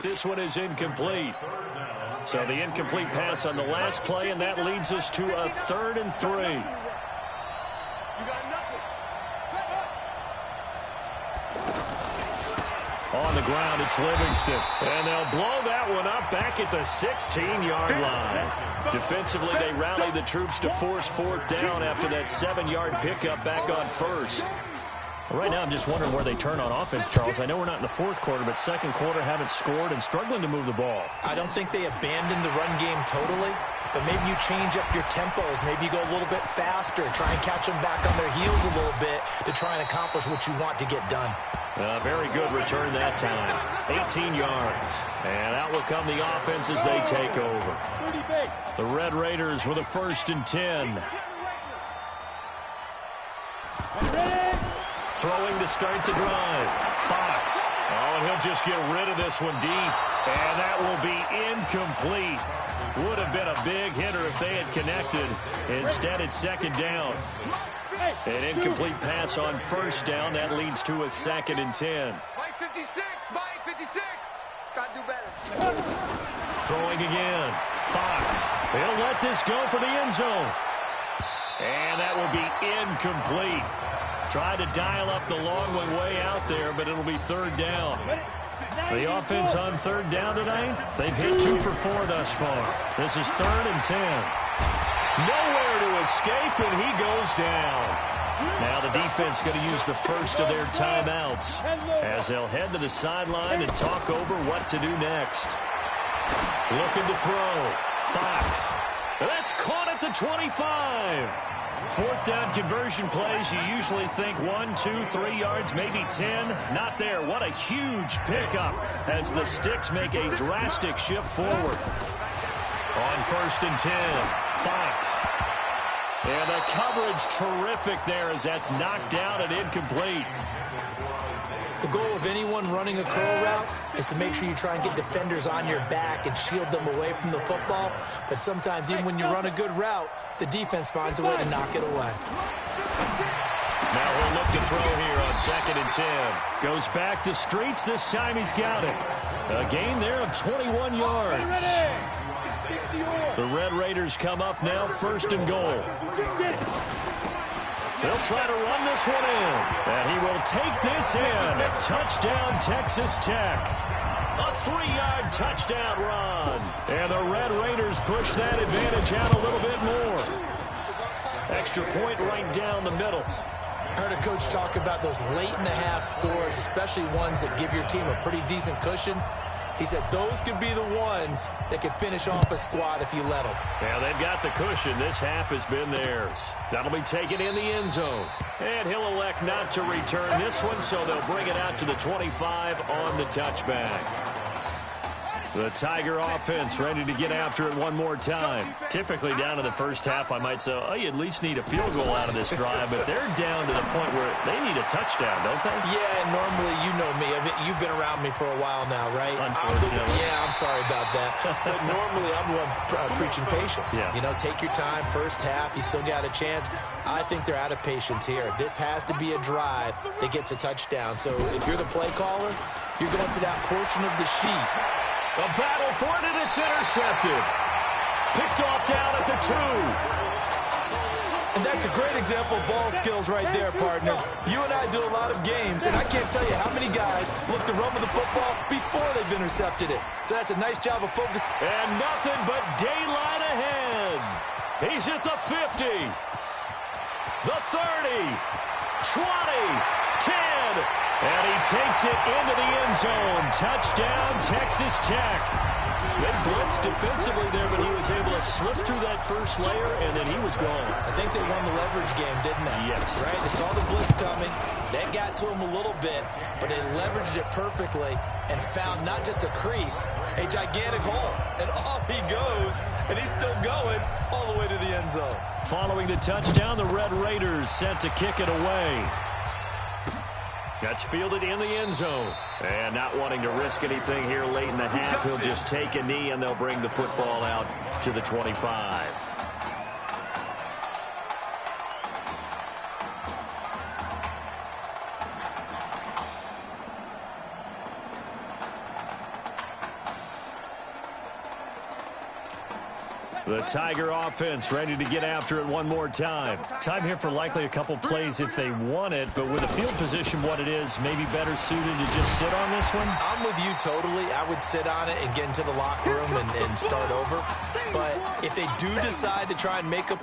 This one is incomplete. So the incomplete pass on the last play, and that leads us to a 3rd and 3. On the ground, it's Livingston. And they'll blow that one up back at the 16-yard line. Defensively, they rally the troops to force 4th down after that 7-yard pickup back on 1st. Right now, I'm just wondering where they turn on offense, Charles. I know we're not in the 4th quarter, but 2nd quarter haven't scored and struggling to move the ball. I don't think they abandoned the run game totally, but maybe you change up your tempos. Maybe you go a little bit faster, try and catch them back on their heels a little bit to try and accomplish what you want to get done. Very good return that time. 18 yards. And out will come the offense as they take over. The Red Raiders with a 1st and 10. Throwing to start the drive. Fox. Oh, and he'll just get rid of this one deep. And that will be incomplete. Would have been a big hitter if they had connected. Instead, it's 2nd down. An incomplete pass on 1st down. That leads to a 2nd and 10. Mike 56. Mike 56. Got to do better. Throwing again. Fox. He'll let this go for the end zone. And that will be incomplete. Tried to dial up the long one way out there, but it'll be 3rd down. The offense on 3rd down tonight, they've hit 2 for 4 thus far. This is 3rd and 10. Nowhere to escape, and he goes down. Now the defense going to use the first of their timeouts as they'll head to the sideline and talk over what to do next. Looking to throw. Fox. That's caught at the 25. 4th down conversion plays, you usually think 1, 2, 3 yards, maybe 10. Not there. What a huge pickup as the Sticks make a drastic shift forward. On 1st and 10, Fox. And the coverage terrific there as that's knocked down and incomplete. The goal of anyone running a curl route is to make sure you try and get defenders on your back and shield them away from the football. But sometimes even when you run a good route, the defense finds a way to knock it away. Now we'll look to throw here on 2nd and 10. Goes back to Streets. This time he's got it. A gain there of 21 yards. The Red Raiders come up now 1st and goal. They'll try to run this one in. And he will take this in. Touchdown, Texas Tech. A 3-yard touchdown run. And the Red Raiders push that advantage out a little bit more. Extra point right down the middle. I heard a coach talk about those late-in-the-half scores, especially ones that give your team a pretty decent cushion. He said those could be the ones that could finish off a squad if you let them. Yeah, they've got the cushion. This half has been theirs. That'll be taken in the end zone. And he'll elect not to return this one, so they'll bring it out to the 25 on the touchback. The Tiger offense ready to get after it one more time. Typically down to the first half, I might say, oh, you at least need a field goal out of this drive, but they're down to the point where they need a touchdown, don't they? Yeah, and normally, you know me. You've been around me for a while now, right? Unfortunately. I'm sorry about that. But normally, I'm the one preaching patience. Yeah. You know, take your time, first half, you still got a chance. I think they're out of patience here. This has to be a drive that gets a touchdown. So if you're the play caller, you're going to that portion of the sheet. A battle for it, and it's intercepted. Picked off down at the 2. And that's a great example of ball skills right there, partner. You and I do a lot of games, and I can't tell you how many guys look to run with the football before they've intercepted it. So that's a nice job of focus. And nothing but daylight ahead. He's at the 50, the 30, 20, 10. And he takes it into the end zone. Touchdown, Texas Tech. They blitzed defensively there, but he was able to slip through that first layer, and then he was gone. I think they won the leverage game, didn't they? Yes. Right? They saw the blitz coming. That got to him a little bit, but they leveraged it perfectly and found not just a crease, a gigantic hole. And off he goes, and he's still going all the way to the end zone. Following the touchdown, the Red Raiders set to kick it away. That's fielded in the end zone. And not wanting to risk anything here late in the half, he'll just take a knee, and they'll bring the football out to the 25. The Tiger offense ready to get after it one more time. Time here for likely a couple plays if they want it, but with the field position what it is, maybe better suited to just sit on this one? I'm with you totally. I would sit on it and get into the locker room and start over. But if they do decide to try and make a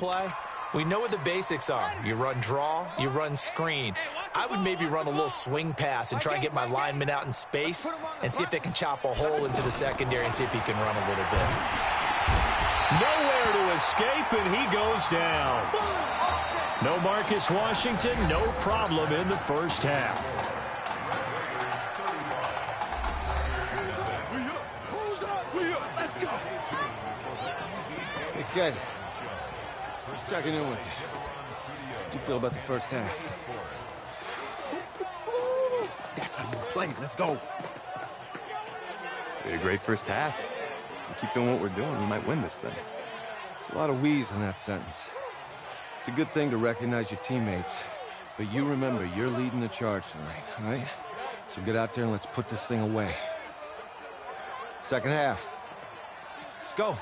play, we know what the basics are. You run draw, you run screen. I would maybe run a little swing pass and try and get my lineman out in space and see if they can chop a hole into the secondary and see if he can run a little bit. Nowhere to escape, and he goes down. No Marcus Washington, no problem in the first half. Let's go. Hey, kid. Just checking in with you. How'd you feel about the first half? That's how you play. Let's go. We had a great first half. We keep doing what we're doing, we might win this thing. There's a lot of wheeze in that sentence. It's a good thing to recognize your teammates, but you remember, you're leading the charge tonight, all right? So get out there and let's put this thing away. Second half. Let's go.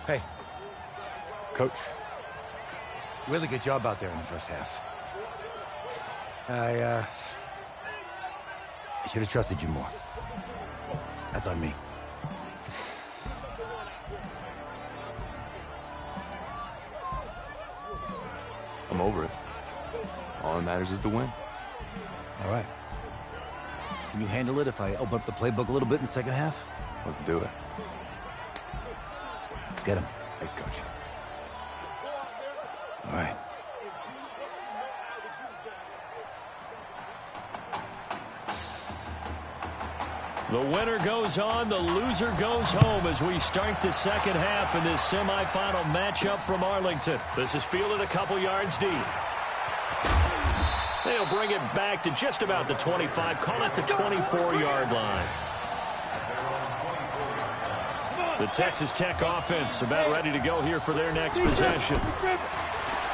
Hey, Coach, really good job out there in the first half. I should have trusted you more. That's on me. I'm over it. All that matters is the win. All right. Can you handle it if I open up the playbook a little bit in the second half? Let's do it. Let's get him. Thanks, Coach. All right. The winner goes on, the loser goes home as we start the second half in this semifinal matchup from Arlington. This is fielded a couple yards deep. They'll bring it back to just about the 25, call it the 24-yard line. The Texas Tech offense about ready to go here for their next possession.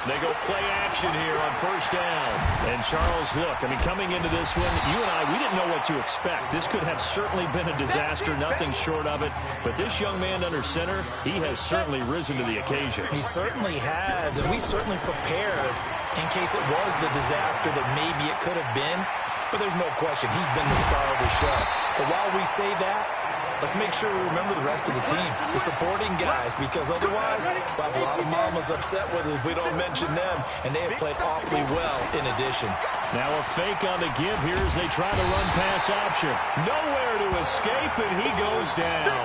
They go play action here on first down. And Charles, look, I mean, coming into this one, you and I, we didn't know what to expect. This could have certainly been a disaster, nothing short of it. But this young man under center, he has certainly risen to the occasion. He certainly has, and we certainly prepared in case it was the disaster that maybe it could have been. But there's no question, he's been the star of the show. But while we say that, let's make sure we remember the rest of the team, the supporting guys, because otherwise we'll have a lot of mamas upset with us if we don't mention them, and they have played awfully well in addition. Now a fake on the give here as they try to run pass option. Nowhere to escape, and he goes down.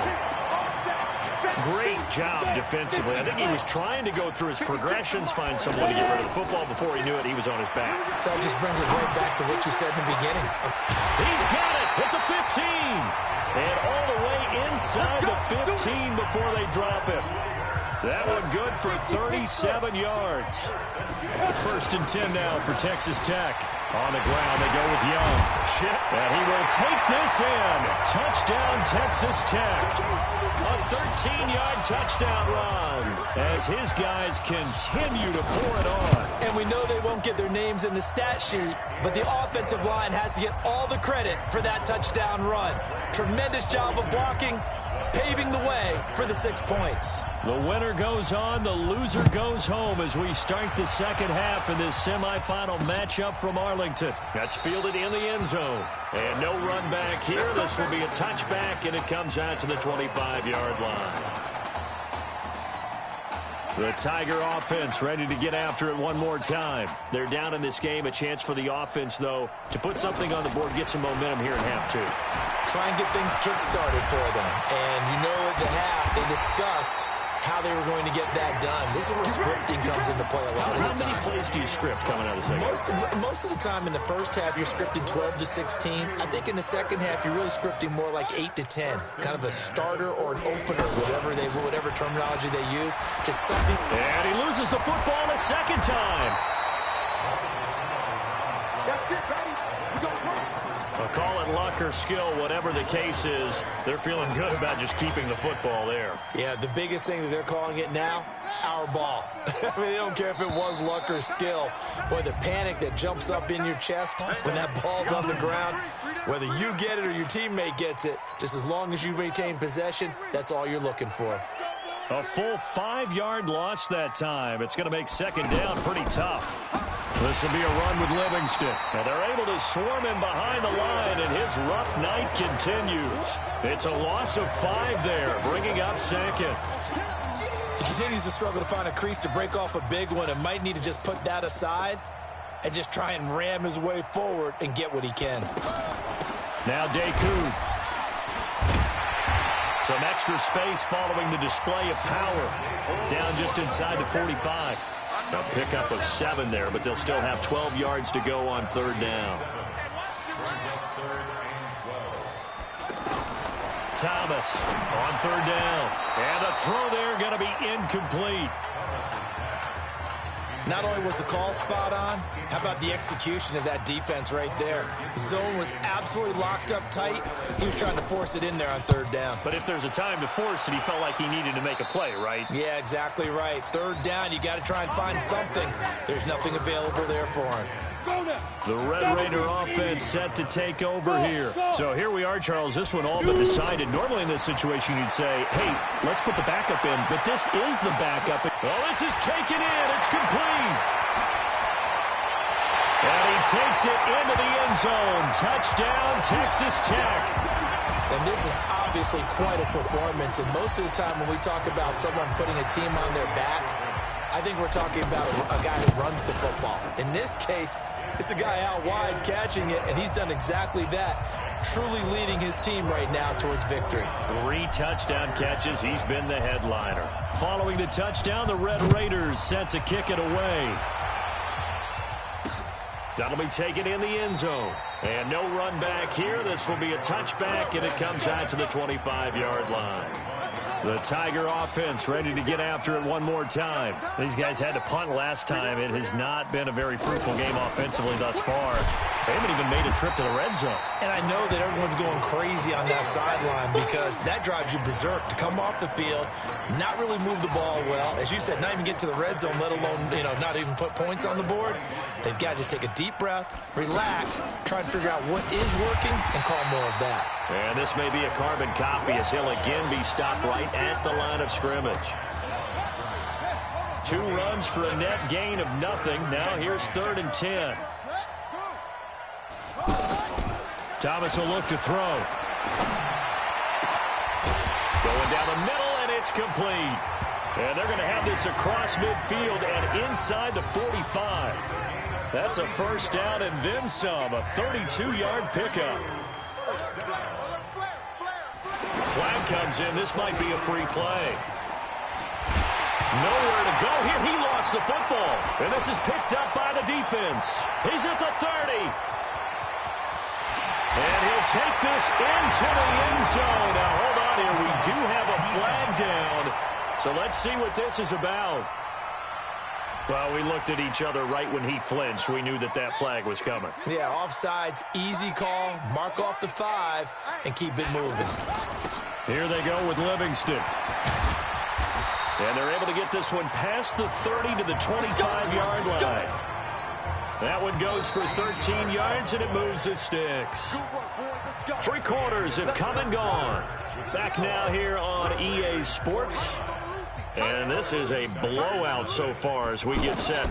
Great job defensively. I think he was trying to go through his progressions, find someone to get rid of the football. Before he knew it, he was on his back. So that just brings us right back to what you said in the beginning. He's got it at the 15. And all the way inside the 15 before they drop him. That one good for 37 yards. First and 10 now for Texas Tech. On the ground, they go with Young. And he will take this in. Touchdown, Texas Tech. A 13-yard touchdown run as his guys continue to pour it on. And we know they won't get their names in the stat sheet, but the offensive line has to get all the credit for that touchdown run. Tremendous job of blocking, paving the way for the 6 points. The winner goes on, the loser goes home as we start the second half in this semifinal matchup from Arlington. That's fielded in the end zone. And no run back here. This will be a touchback, and it comes out to the 25-yard line. The Tiger offense ready to get after it one more time. They're down in this game. A chance for the offense, though, to put something on the board, get some momentum here in half two. Try and get things kick-started for them. And you know at the half, they discussed how they were going to get that done. This is where scripting comes into play a lot of the time. How many plays do you script coming out of the second? Most of the time in the first half, you're scripting 12 to 16. I think in the second half, you're really scripting more like 8 to 10. Kind of a starter or an opener, whatever terminology they use. Just something. And he loses the football a second time. That's it, baby. We gonna run. Call it luck or skill, whatever the case is, they're feeling good about just keeping the football there. Yeah, the biggest thing that they're calling it now, our ball. I mean, they don't care if it was luck or skill. Boy, the panic that jumps up in your chest when that ball's on the ground, whether you get it or your teammate gets it, just as long as you retain possession, that's all you're looking for. A full 5-yard loss that time. It's going to make second down pretty tough. This will be a run with Livingston. And they're able to swarm him behind the line, and his rough night continues. It's a loss of 5 there, bringing up second. He continues to struggle to find a crease to break off a big one, and might need to just put that aside and just try and ram his way forward and get what he can. Now Deku. Some extra space following the display of power. Down just inside the 45. A pickup of 7 there, but they'll still have 12 yards to go on third down. Thomas on third down. And the throw there going to be incomplete. Not only was the call spot on, how about the execution of that defense right there? Zone was absolutely locked up tight. He was trying to force it in there on third down. But if there's a time to force it, he felt like he needed to make a play, right? Yeah, exactly right. Third down, you got to try and find something. There's nothing available there for him. The Red Raider offense set to take over here. So here we are, Charles. This one all but decided. Normally in this situation you'd say, hey, let's put the backup in. But this is the backup. Well, this is taken in. It's complete. And he takes it into the end zone. Touchdown, Texas Tech. And this is obviously quite a performance. And most of the time when we talk about someone putting a team on their back, I think we're talking about a guy who runs the football. In this case, it's a guy out wide catching it, and he's done exactly that, truly leading his team right now towards victory. 3 touchdown catches. He's been the headliner. Following the touchdown, the Red Raiders set to kick it away. That'll be taken in the end zone. And no run back here. This will be a touchback, and it comes out to the 25-yard line. The Tiger offense ready to get after it one more time. These guys had to punt last time. It has not been a very fruitful game offensively thus far. They haven't even made a trip to the red zone. And I know that everyone's going crazy on that sideline because that drives you berserk to come off the field, not really move the ball well. As you said, not even get to the red zone, let alone, not even put points on the board. They've got to just take a deep breath, relax, try to figure out what is working, and call more of that. And this may be a carbon copy as he'll again be stopped right at the line of scrimmage. 2 runs for a net gain of nothing. Now here's 3rd and 10. Thomas will look to throw. Going down the middle, and it's complete. And they're going to have this across midfield and inside the 45. That's a first down and then some, a 32-yard pickup. Flag comes in. This might be a free play. Nowhere to go here. He lost the football. And this is picked up by the defense. He's at the 30. And he'll take this into the end zone. Now, hold on here. We do have a flag down. So let's see what this is about. Well, we looked at each other right when he flinched. We knew that that flag was coming. Yeah, offsides, easy call, mark off the 5, and keep it moving. Here they go with Livingston. And they're able to get this one past the 30 to the 25-yard line. That one goes for 13 yards, and it moves the sticks. 3 quarters have come and gone. Back now here on EA Sports. And this is a blowout so far as we get set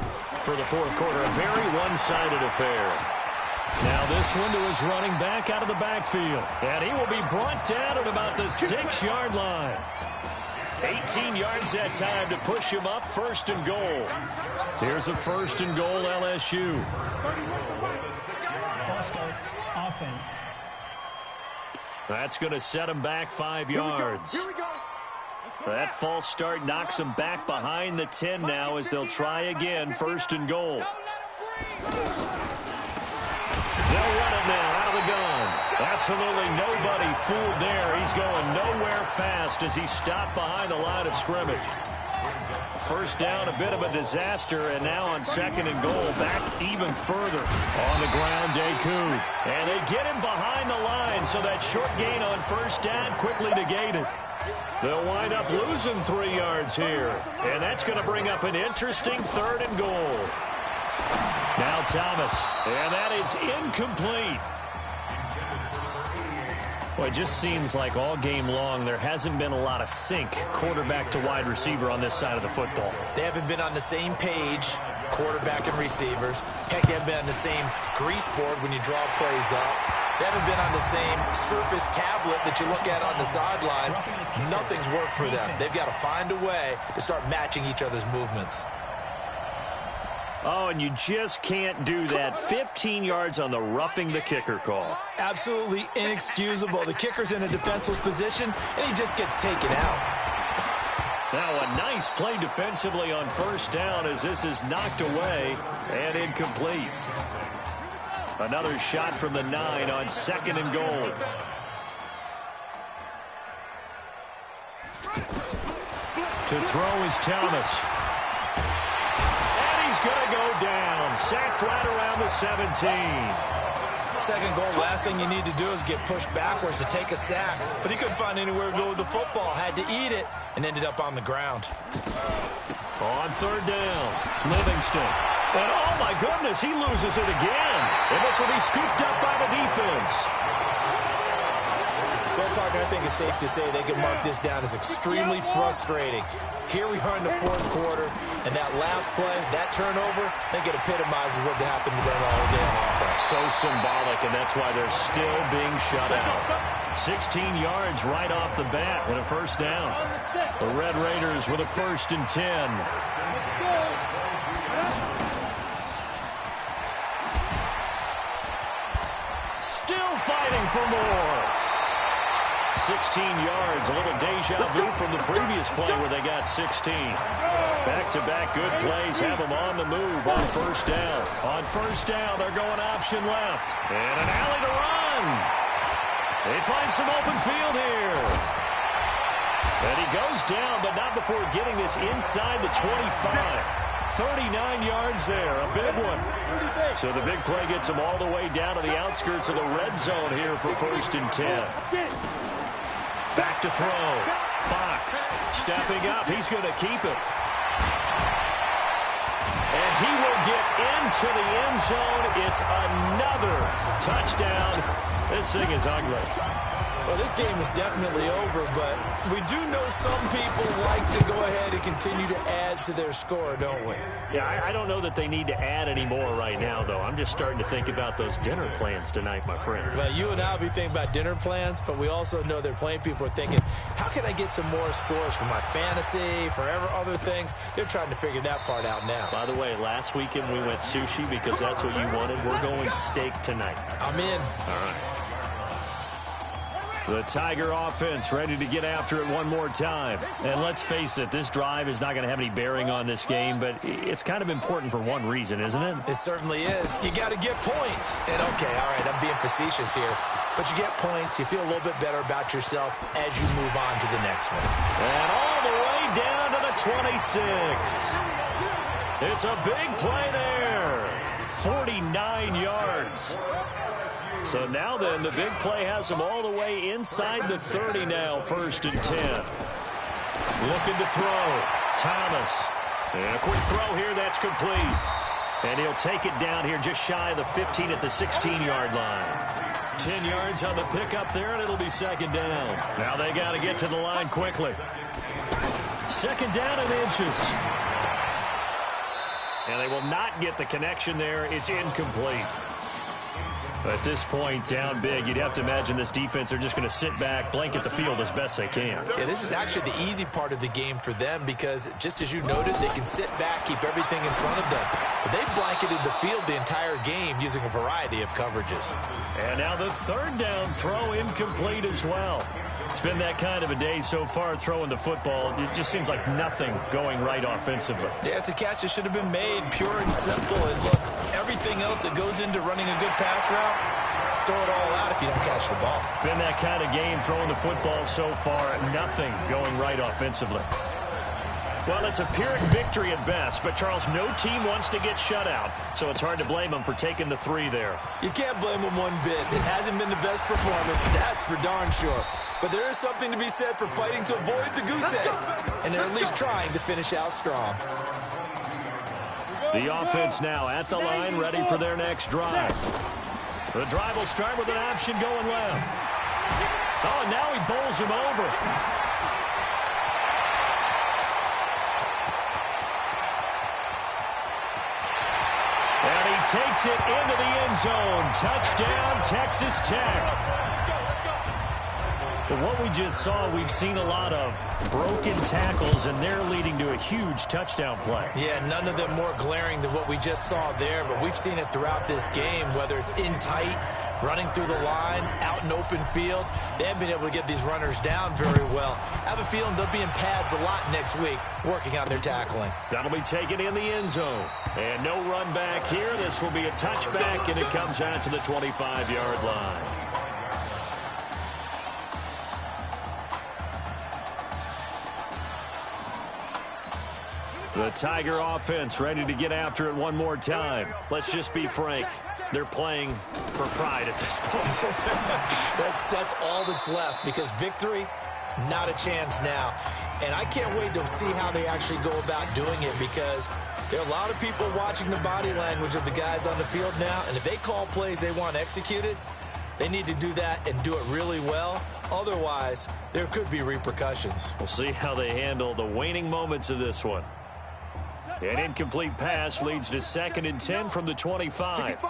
for the 4th quarter. A very one-sided affair. Now this one to his running back out of the backfield. And he will be brought down at about the 6-yard line. 18 yards that time to push him up, 1st and goal. Here's a 1st and goal, LSU. False start, offense. That's going to set him back 5 yards. That false start knocks him back behind the 10 now as they'll try again, 1st and goal. They'll run it now out of the gun. Absolutely nobody fooled there. He's going nowhere fast as he's stopped behind the line of scrimmage. First down, a bit of a disaster, and now on 2nd and goal, back even further. On the ground, Deku. And they get him behind the line, so that short gain on 1st down quickly negated. They'll wind up losing 3 yards here. And that's going to bring up an interesting 3rd and goal. Now Thomas. And that is incomplete. Well, it just seems like all game long there hasn't been a lot of sync quarterback to wide receiver on this side of the football. They haven't been on the same page, quarterback and receivers. Heck, they haven't been on the same grease board when you draw plays up. They haven't been on the same surface tablet that you look at on the sidelines. Nothing's worked for them. They've got to find a way to start matching each other's movements. Oh, and you just can't do that. 15 yards on the roughing the kicker call. Absolutely inexcusable. The kicker's in a defenseless position, and he just gets taken out. Now a nice play defensively on first down as this is knocked away and incomplete. Another shot from the 9 on 2nd and goal. To throw is Thomas. And he's going to go down. Sacked right around the 17. Second goal, last thing you need to do is get pushed backwards to take a sack. But he couldn't find anywhere to go with the football. Had to eat it and ended up on the ground. On 3rd down, Livingston. And oh my goodness, he loses it again. And this will be scooped up by the defense. Well, Parker, I think it's safe to say they can mark this down as extremely frustrating. Here we are in the 4th quarter, and that last play, that turnover, I think it epitomizes what happened to them all day on offense. So symbolic, and that's why they're still being shut out. 16 yards right off the bat and a first down. The Red Raiders with a 1st and 10. Still fighting for more. 16 yards, a little deja vu from the previous play where they got 16. Back-to-back good plays have them on the move on first down. On first down, they're going option left. And an alley to run. They find some open field here. And he goes down, but not before getting this inside the 25. 39 yards there, a big one. So the big play gets him all the way down to the outskirts of the red zone here for 1st and 10. Back to throw. Fox stepping up. He's going to keep it. And he will get into the end zone. It's another touchdown. This thing is ugly. Well, this game is definitely over, but we do know some people like to go ahead and continue to add to their score, don't we? Yeah, I don't know that they need to add any more right now, though. I'm just starting to think about those dinner plans tonight, my friend. Well, you and I will be thinking about dinner plans, but we also know their playing people are thinking, how can I get some more scores for my fantasy, for other things? They're trying to figure that part out now. By the way, last weekend we went sushi because that's what you wanted. We're going steak tonight. I'm in. All right. The Tiger offense ready to get after it one more time. And let's face it, this drive is not going to have any bearing on this game, but it's kind of important for one reason, isn't it? It certainly is. You got to get points. And okay, all right, I'm being facetious here, but you get points, you feel a little bit better about yourself as you move on to the next one. And all the way down to the 26. It's a big play there. 49 yards. So now then, the big play has them all the way inside the 30 now, 1st and 10. Looking to throw. Thomas. And a quick throw here, that's complete. And he'll take it down here just shy of the 15 at the 16-yard line. 10 yards on the pickup there, and it'll be 2nd down. Now they got to get to the line quickly. 2nd down and inches. And they will not get the connection there. It's incomplete. At this point, down big, you'd have to imagine this defense, they're just going to sit back, blanket the field as best they can. Yeah, this is actually the easy part of the game for them because, just as you noted, they can sit back, keep everything in front of them. But they've blanketed the field the entire game using a variety of coverages. And now the 3rd down throw incomplete as well. It's been that kind of a day so far throwing the football. It just seems like nothing going right offensively. Yeah, it's a catch that should have been made, pure and simple. And look, everything else that goes into running a good pass route, throw it all out if you don't catch the ball. Been that kind of game throwing the football so far. Nothing going right offensively. Well, it's a Pyrrhic victory at best, but Charles, no team wants to get shut out, so it's hard to blame them for taking the 3 there. You can't blame them one bit. It hasn't been the best performance, that's for darn sure. But there is something to be said for fighting to avoid the goose egg, and they're at least trying to finish out strong. The offense now at the line, ready for their next drive. The drive will start with an option going left. Oh, and now he bowls him over. And he takes it into the end zone. Touchdown, Texas Tech. But what we just saw, we've seen a lot of broken tackles, and they're leading to a huge touchdown play. Yeah, none of them more glaring than what we just saw there, but we've seen it throughout this game, whether it's in tight, running through the line, out in open field. They haven't been able to get these runners down very well. I have a feeling they'll be in pads a lot next week, working on their tackling. That'll be taken in the end zone. And no run back here. This will be a touchback, and it comes out to the 25-yard line. The Tiger offense ready to get after it one more time. Let's just be frank. They're playing for pride at this point. That's all that's left, because victory, not a chance now. And I can't wait to see how they actually go about doing it, because there are a lot of people watching the body language of the guys on the field now, and if they call plays they want executed, they need to do that and do it really well. Otherwise, there could be repercussions. We'll see how they handle the waning moments of this one. An incomplete pass leads to 2nd and 10 from the 25.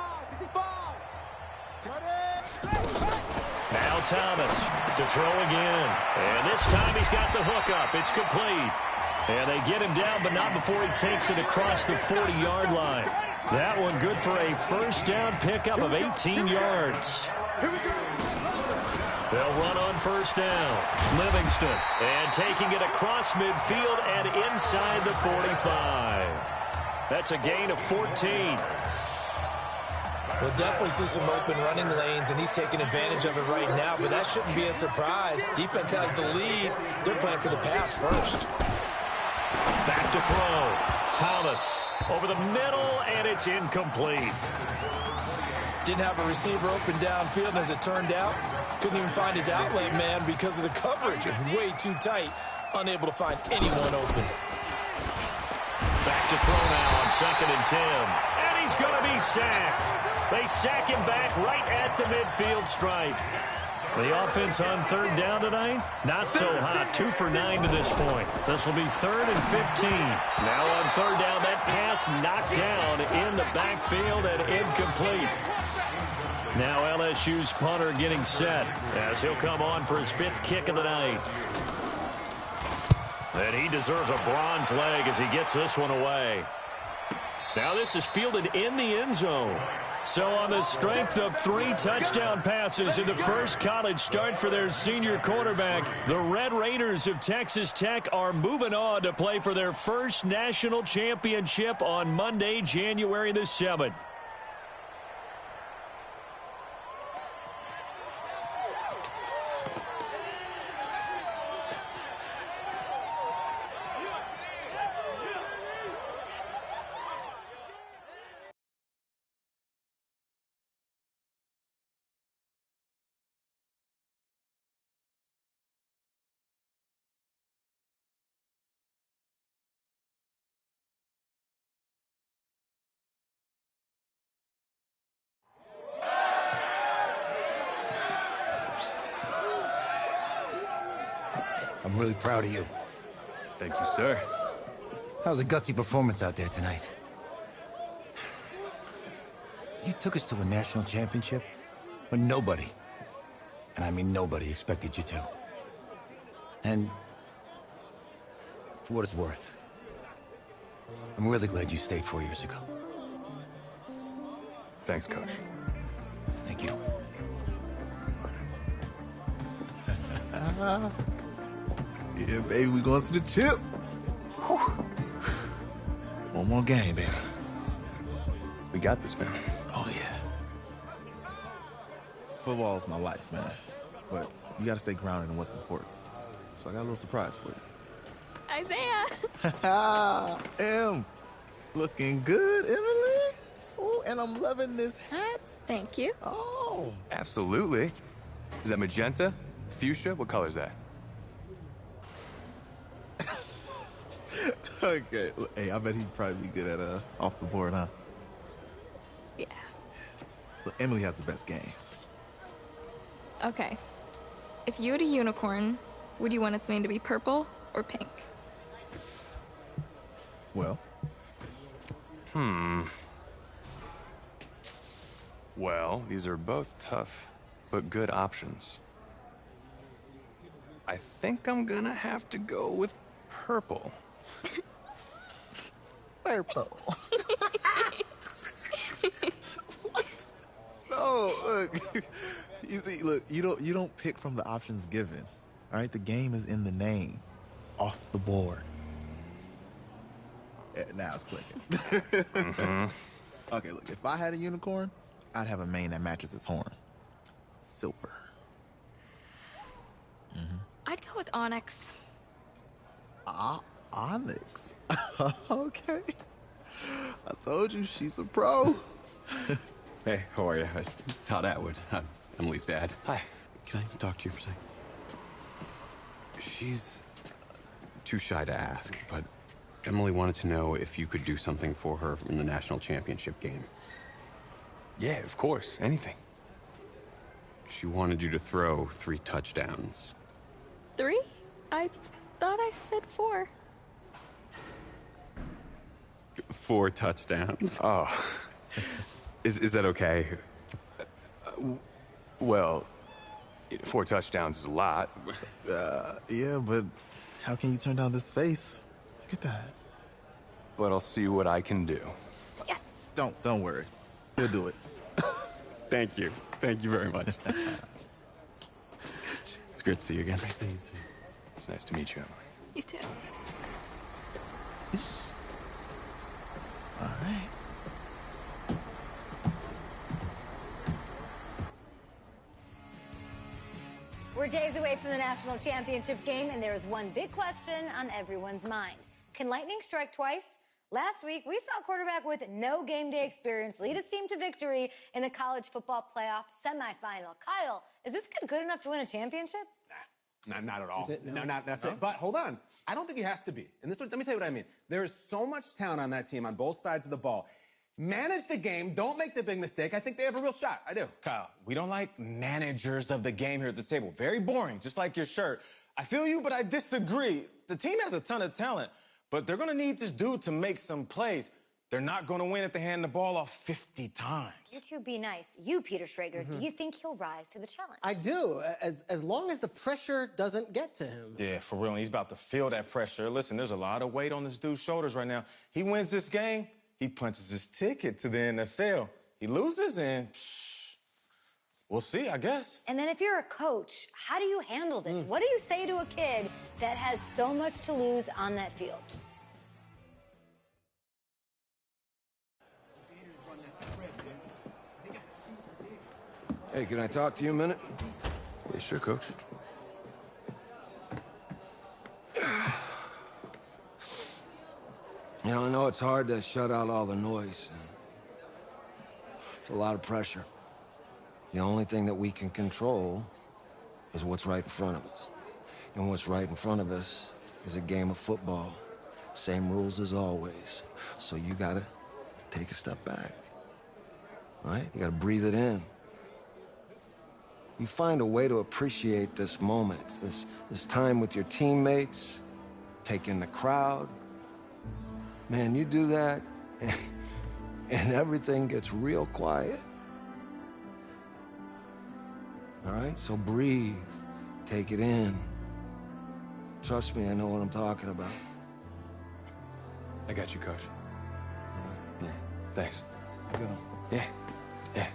Now Thomas to throw again. And this time he's got the hook up. It's complete. And they get him down, but not before he takes it across the 40-yard line. That one good for a first down pickup of 18 yards. They'll run on first down. Livingston. And taking it across midfield and inside the 45. That's a gain of 14. We'll definitely see some open running lanes, and he's taking advantage of it right now, but that shouldn't be a surprise. Defense has the lead. They're playing for the pass first. Back to throw. Thomas over the middle, and it's incomplete. Didn't have a receiver open downfield, as it turned out. Couldn't even find his outlet man because of the coverage. It was way too tight. Unable to find anyone open. Back to throw now on 2nd and 10. And he's going to be sacked. They sack him back right at the midfield stripe. The offense on 3rd down tonight, not so hot. 2 for 9 to this point. This will be 3rd and 15. Now on 3rd down, that pass knocked down in the backfield and incomplete. Now LSU's punter getting set as he'll come on for his 5th kick of the night. And he deserves a bronze leg as he gets this one away. Now this is fielded in the end zone. So on the strength of 3 touchdown passes in the first college start for their senior quarterback, the Red Raiders of Texas Tech are moving on to play for their first national championship on Monday, January the 7th. I'm really proud of you. Thank you, sir. That was a gutsy performance out there tonight. You took us to a national championship when nobody, and I mean nobody, expected you to. And for what it's worth, I'm really glad you stayed 4 years ago. Thanks, Coach. Thank you. Yeah, baby, we going to the chip. Whew. One more game, baby. We got this, man. Oh, yeah. Football is my life, man. But you got to stay grounded in what's important. So I got a little surprise for you. Isaiah! Em, looking good, Emily. Oh, and I'm loving this hat. Thank you. Oh. Absolutely. Is that magenta? Fuchsia? What color is that? Okay. Hey, I bet he'd probably be good at off the board, huh? Yeah. Look, Emily has the best games. Okay. If you had a unicorn, would you want its mane to be purple or pink? Well, Well, these are both tough, but good options. I think I'm gonna have to go with purple. purple. No, look. You see, look, you don't pick from the options given. All right, the game is in the name, off the board. Now it's clicking. Okay, look, if I had a unicorn, I'd have a mane that matches its horn. Silver. I'd go with onyx. Onyx. Okay. I told you she's a pro. Hey, how are you? Todd Atwood. I'm Emily's dad. Hi. Can I talk to you for a second? She's too shy to ask, but Emily wanted to know if you could do something for her in the national championship game. Yeah, of course. Anything. She wanted you to throw 3 touchdowns. 3? I thought I said 4. 4 touchdowns. Oh, Is that okay? well, 4 touchdowns is a lot. Yeah, but how can you turn down this face? Look at that. But I'll see what I can do. Yes. Don't worry. He'll do it. Thank you. Thank you very much. It's great to see you again. Nice to meet you. It's nice to meet you, Emily. You too. All right. We're days away from the national championship game, and there is one big question on everyone's mind. Can lightning strike twice? Last week, we saw a quarterback with no game day experience lead his team to victory in the college football playoff semifinal. Kyle, is this kid good enough to win a championship? Not at all. That's it? No, that's it. But hold on. I don't think he has to be. And let me tell you what I mean. There is so much talent on that team on both sides of the ball. Manage the game. Don't make the big mistake. I think they have a real shot. I do. Kyle, we don't like managers of the game here at the table. Very boring, just like your shirt. I feel you, but I disagree. The team has a ton of talent, but they're going to need this dude to make some plays. They're not going to win if they hand the ball off 50 times. You two be nice. You, Peter Schrager, do you think he'll rise to the challenge? I do, as long as the pressure doesn't get to him. Yeah, for real. And he's about to feel that pressure. Listen, there's a lot of weight on this dude's shoulders right now. He wins this game, he punches his ticket to the NFL. He loses, and we'll see, I guess. And then if you're a coach, how do you handle this? What do you say to a kid that has so much to lose on that field? Hey, can I talk to you a minute? Yeah, sure, Coach. You know, I know it's hard to shut out all the noise. It's a lot of pressure. The only thing that we can control is what's right in front of us. And what's right in front of us is a game of football. Same rules as always. So you gotta take a step back. All right? You gotta breathe it in. You find a way to appreciate this moment, this time with your teammates, take in the crowd. Man, you do that, and everything gets real quiet. All right, so breathe, take it in. Trust me, I know what I'm talking about. I got you, Coach. Yeah, thanks. Go. Yeah, yeah.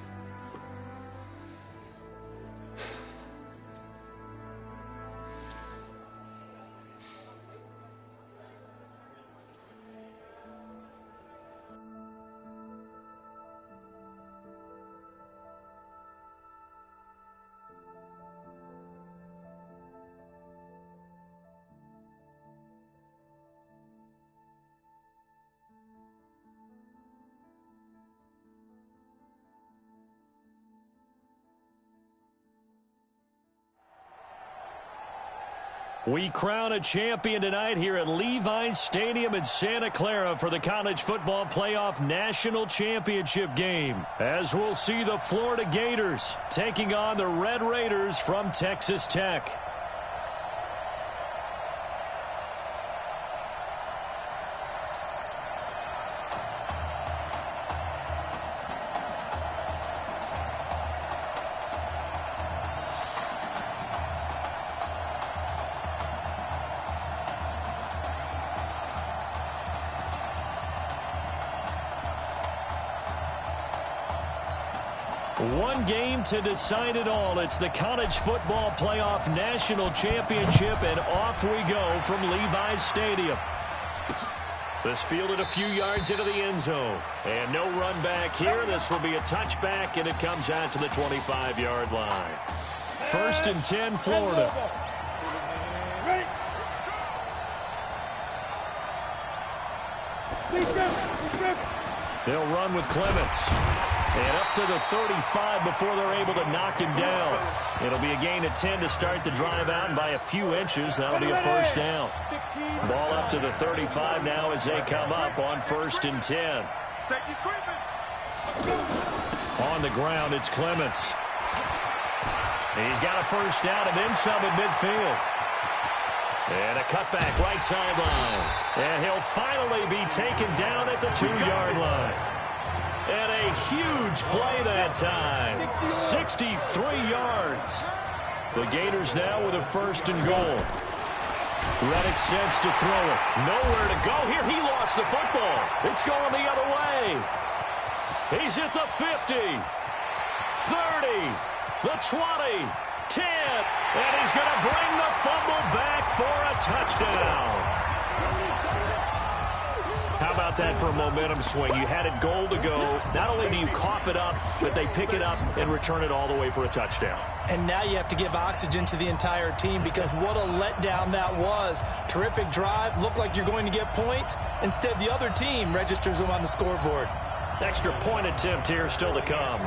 We crown a champion tonight here at Levi's Stadium in Santa Clara for the College Football Playoff National Championship game, as we'll see the Florida Gators taking on the Red Raiders from Texas Tech. One game to decide it all. It's the College Football Playoff National Championship, and off we go from Levi's Stadium. This fielded a few yards into the end zone. And no run back here. This will be a touchback, and it comes out to the 25-yard line. 1st and 10, Florida. They'll run with Clements. And up to the 35 before they're able to knock him down. It'll be a gain of 10 to start the drive out, and by a few inches, that'll be a first down. Ball up to the 35 now as they come up on 1st and 10. On the ground, it's Clements. He's got a first down and then some at midfield. And a cutback right sideline. And he'll finally be taken down at the 2-yard line. And a huge play that time. 63 yards. The Gators now with a 1st and goal. Reddick sends to throw it. Nowhere to go here. He lost the football. It's going the other way. He's at the 50. 30. The 20. 10. And he's going to bring the fumble back for a touchdown. How about that for a momentum swing? You had it goal to go. Not only do you cough it up, but they pick it up and return it all the way for a touchdown. And now you have to give oxygen to the entire team, because what a letdown that was. Terrific drive. Looked like you're going to get points. Instead, the other team registers them on the scoreboard. Extra point attempt here still to come.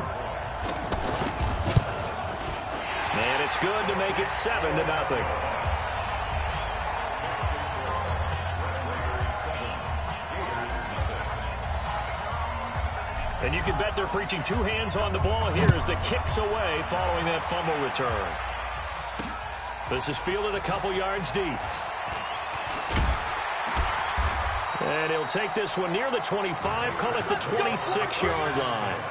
And it's good to make it 7-0. And you can bet they're preaching 2 hands on the ball here as the kick's away following that fumble return. This is fielded a couple yards deep. And he'll take this one near the 25, call it the 26-yard line.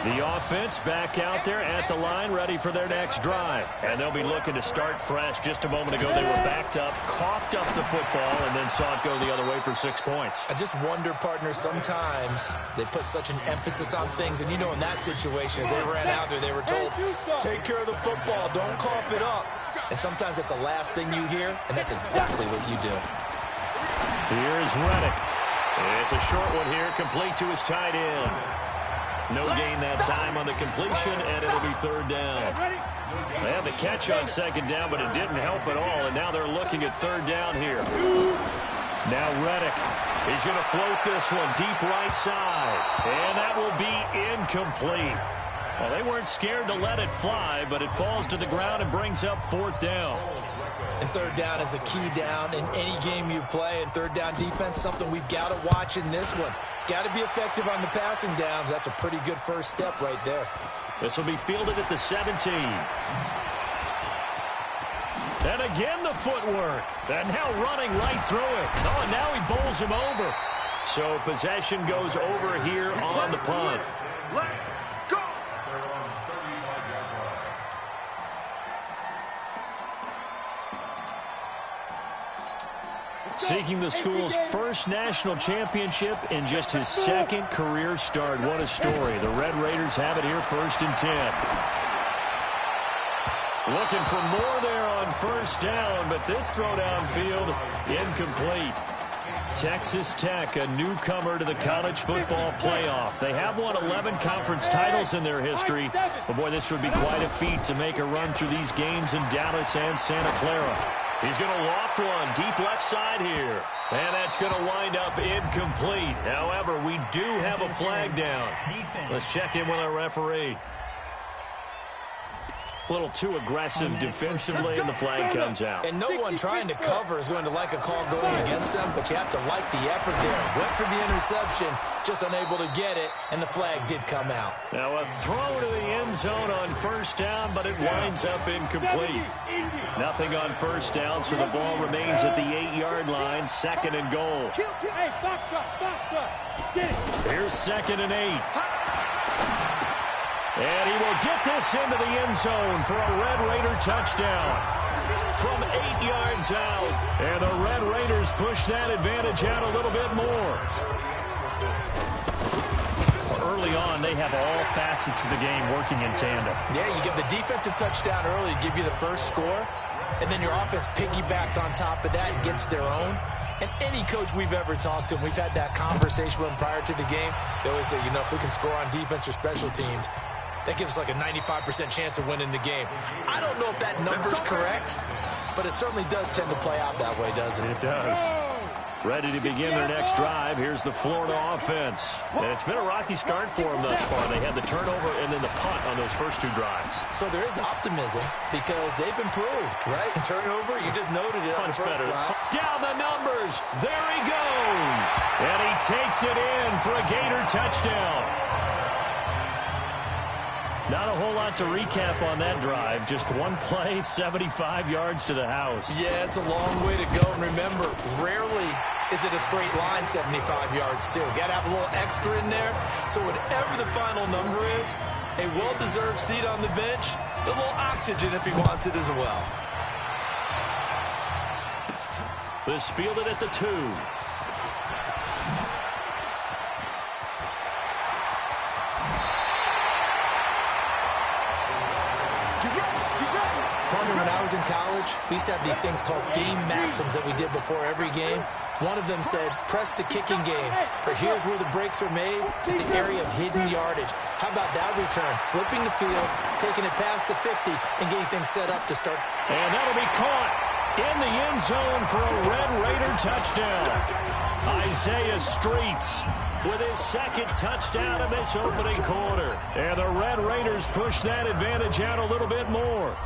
The offense back out there at the line, ready for their next drive. And they'll be looking to start fresh. Just a moment ago, they were backed up, coughed up the football, and then saw it go the other way for 6 points. I just wonder, partner, sometimes they put such an emphasis on things. And, you know, in that situation, as they ran out there, they were told, take care of the football, don't cough it up. And sometimes that's the last thing you hear, and that's exactly what you do. Here's Reddick. It's a short one here, complete to his tight end. No gain that time on the completion, and it'll be 3rd down. They had the catch on 2nd down, but it didn't help at all, and now they're looking at 3rd down here. Now Reddick. He's going to float this one deep right side, and that will be incomplete. Well, they weren't scared to let it fly, but it falls to the ground and brings up 4th down. And 3rd down is a key down in any game you play, and 3rd down defense, something we've got to watch in this one. Got to be effective on the passing downs. That's a pretty good first step right there. This will be fielded at the 17. And again the footwork. And now running right through it. Oh, and now he bowls him over. So possession goes over here on the punt. Seeking the school's first national championship in just his 2nd career start. What a story. The Red Raiders have it here, 1st and 10. Looking for more there on 1st down, but this throw downfield incomplete. Texas Tech, a newcomer to the college football playoff. They have won 11 conference titles in their history. But boy, this would be quite a feat to make a run through these games in Dallas and Santa Clara. He's going to loft one deep left side here. And that's going to wind up incomplete. However, we do have a flag down. Let's check in with our referee. A little too aggressive defensively, and the flag comes out. And no one trying to cover is going to like a call going against them, but you have to like the effort there. Went for the interception, just unable to get it, and the flag did come out. Now a throw to the end zone on first down, but it winds up incomplete. Nothing on first down, so the ball remains at the 8-yard line, 2nd and goal. Here's 2nd and 8. And he will get this into the end zone for a Red Raider touchdown from 8 yards out. And the Red Raiders push that advantage out a little bit more. Early on, they have all facets of the game working in tandem. Yeah, you give the defensive touchdown early, give you the first score, and then your offense piggybacks on top of that and gets their own. And any coach we've ever talked to, and we've had that conversation with them prior to the game, they always say, you know, if we can score on defense or special teams, that gives us like a 95% chance of winning the game. I don't know if that number's correct, but it certainly does tend to play out that way, doesn't it? It does. Ready to begin their next drive. Here's the Florida offense. And it's been a rocky start for them thus far. They had the turnover and then the punt on those first 2 drives. So there is optimism because they've improved, right? Turnover, you just noted it on the first better. drive. Down the numbers. There he goes. And he takes it in for a Gator touchdown. Not a whole lot to recap on that drive. Just one play, 75 yards to the house. Yeah, it's a long way to go. And remember, rarely is it a straight line 75 yards, too. Got to have a little extra in there. So whatever the final number is, a well-deserved seat on the bench, a little oxygen if he wants it as well. This fielded at the 2. When I was in college, we used to have these things called game maxims that we did before every game. One of them said, press the kicking game, for here's where the breaks are made. It's the area of hidden yardage. How about that return? Flipping the field, taking it past the 50, and getting things set up to start. And that'll be caught in the end zone for a Red Raider touchdown. Isaiah Streets with his 2nd touchdown of this opening quarter. And the Red Raiders push that advantage out a little bit more.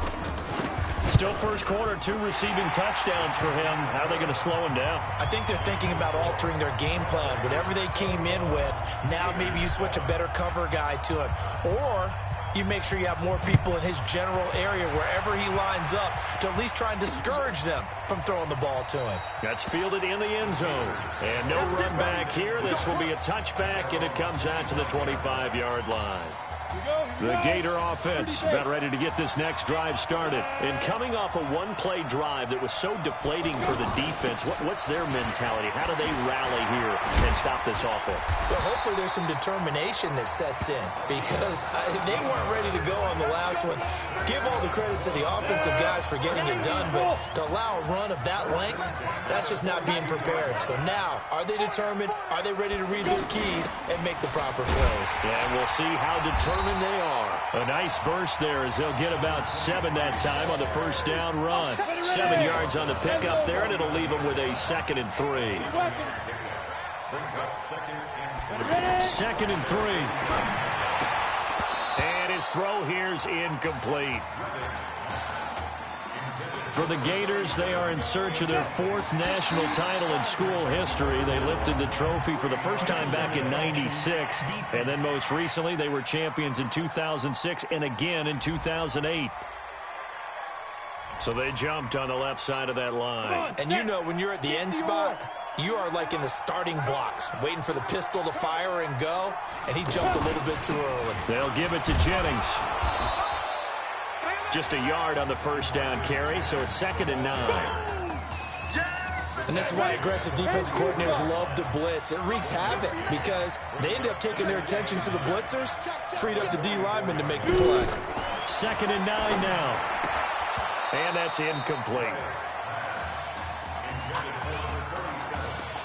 Still first quarter, 2 receiving touchdowns for him. How are they going to slow him down? I think they're thinking about altering their game plan. Whatever they came in with, now maybe you switch a better cover guy to him. Or you make sure you have more people in his general area wherever he lines up to at least try and discourage them from throwing the ball to him. That's fielded in the end zone. And no run back here. This will be a touchback, and it comes out to the 25-yard line. The Gator offense about ready to get this next drive started. And coming off a one-play drive that was so deflating for the defense, what's their mentality? How do they rally here and stop this offense? Well, hopefully there's some determination that sets in because they weren't ready to go on the last one. Give all the credit to the offensive guys for getting it done, but to allow a run of that length, that's just not being prepared. So now, are they determined? Are they ready to read their keys and make the proper plays? And we'll see how determined they are. A nice burst there as they'll get about 7 that time on the first down run. 7 yards on the pickup there, and it'll leave them with a 2nd and 3. 2nd and 3. And his throw here's incomplete. For the Gators, they are in search of their 4th national title in school history. They lifted the trophy for the first time back in '96. And then most recently, they were champions in 2006 and again in 2008. So they jumped on the left side of that line. And you know, when you're at the end spot, you are like in the starting blocks, waiting for the pistol to fire and go. And he jumped a little bit too early. They'll give it to Jennings. Just a yard on the first down carry, so it's 2nd and 9. And this is why aggressive defense coordinators love to blitz. It wreaks havoc because they end up taking their attention to the blitzers, freed up the D lineman to make the play. 2nd and 9 now. And that's incomplete.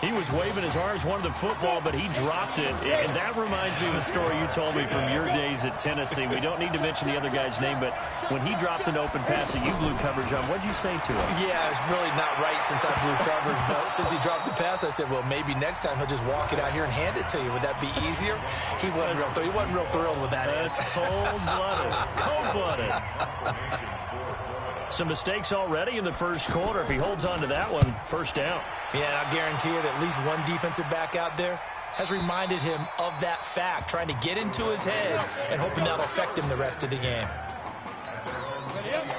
He was waving his arms, wanted the football, but he dropped it. And that reminds me of a story you told me from your days at Tennessee. We don't need to mention the other guy's name, but when he dropped an open pass that you blew coverage on, what did you say to him? Yeah, it's really not right since I blew coverage, but since he dropped the pass, I said, well, maybe next time he'll just walk it out here and hand it to you. Would that be easier? He wasn't real thrilled with that. That's cold-blooded. Cold-blooded. Some mistakes already in the first quarter. If he holds on to that one, first down. Yeah, and I guarantee you that at least one defensive back out there has reminded him of that fact, trying to get into his head and hoping that'll affect him the rest of the game.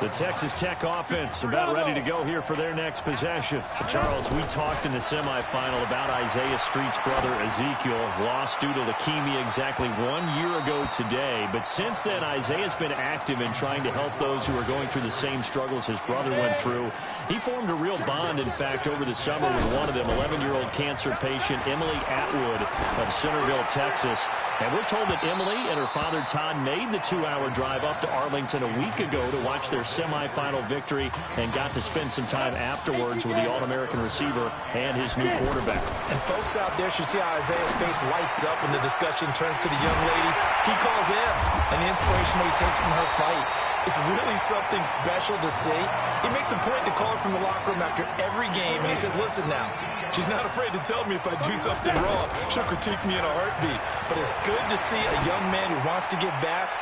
The Texas Tech offense about ready to go here for their next possession. Charles, we talked in the semifinal about Isaiah Street's brother Ezekiel, lost due to leukemia exactly 1 year ago today. But since then, Isaiah's been active in trying to help those who are going through the same struggles his brother went through. He formed a real bond, in fact, over the summer with one of them, 11-year-old cancer patient Emily Atwood of Centerville, Texas. And we're told that Emily and her father Todd made the 2-hour drive up to Arlington a week ago to watch their semifinal victory and got to spend some time afterwards with the All-American receiver and his new quarterback. And folks out there should see how Isaiah's face lights up when the discussion turns to the young lady he calls in and the inspiration that he takes from her fight. It's really something special to see. He makes a point to call her from the locker room after every game, and he says, listen now, she's not afraid to tell me if I do something wrong. She'll critique me in a heartbeat. But it's good to see a young man who wants to give back,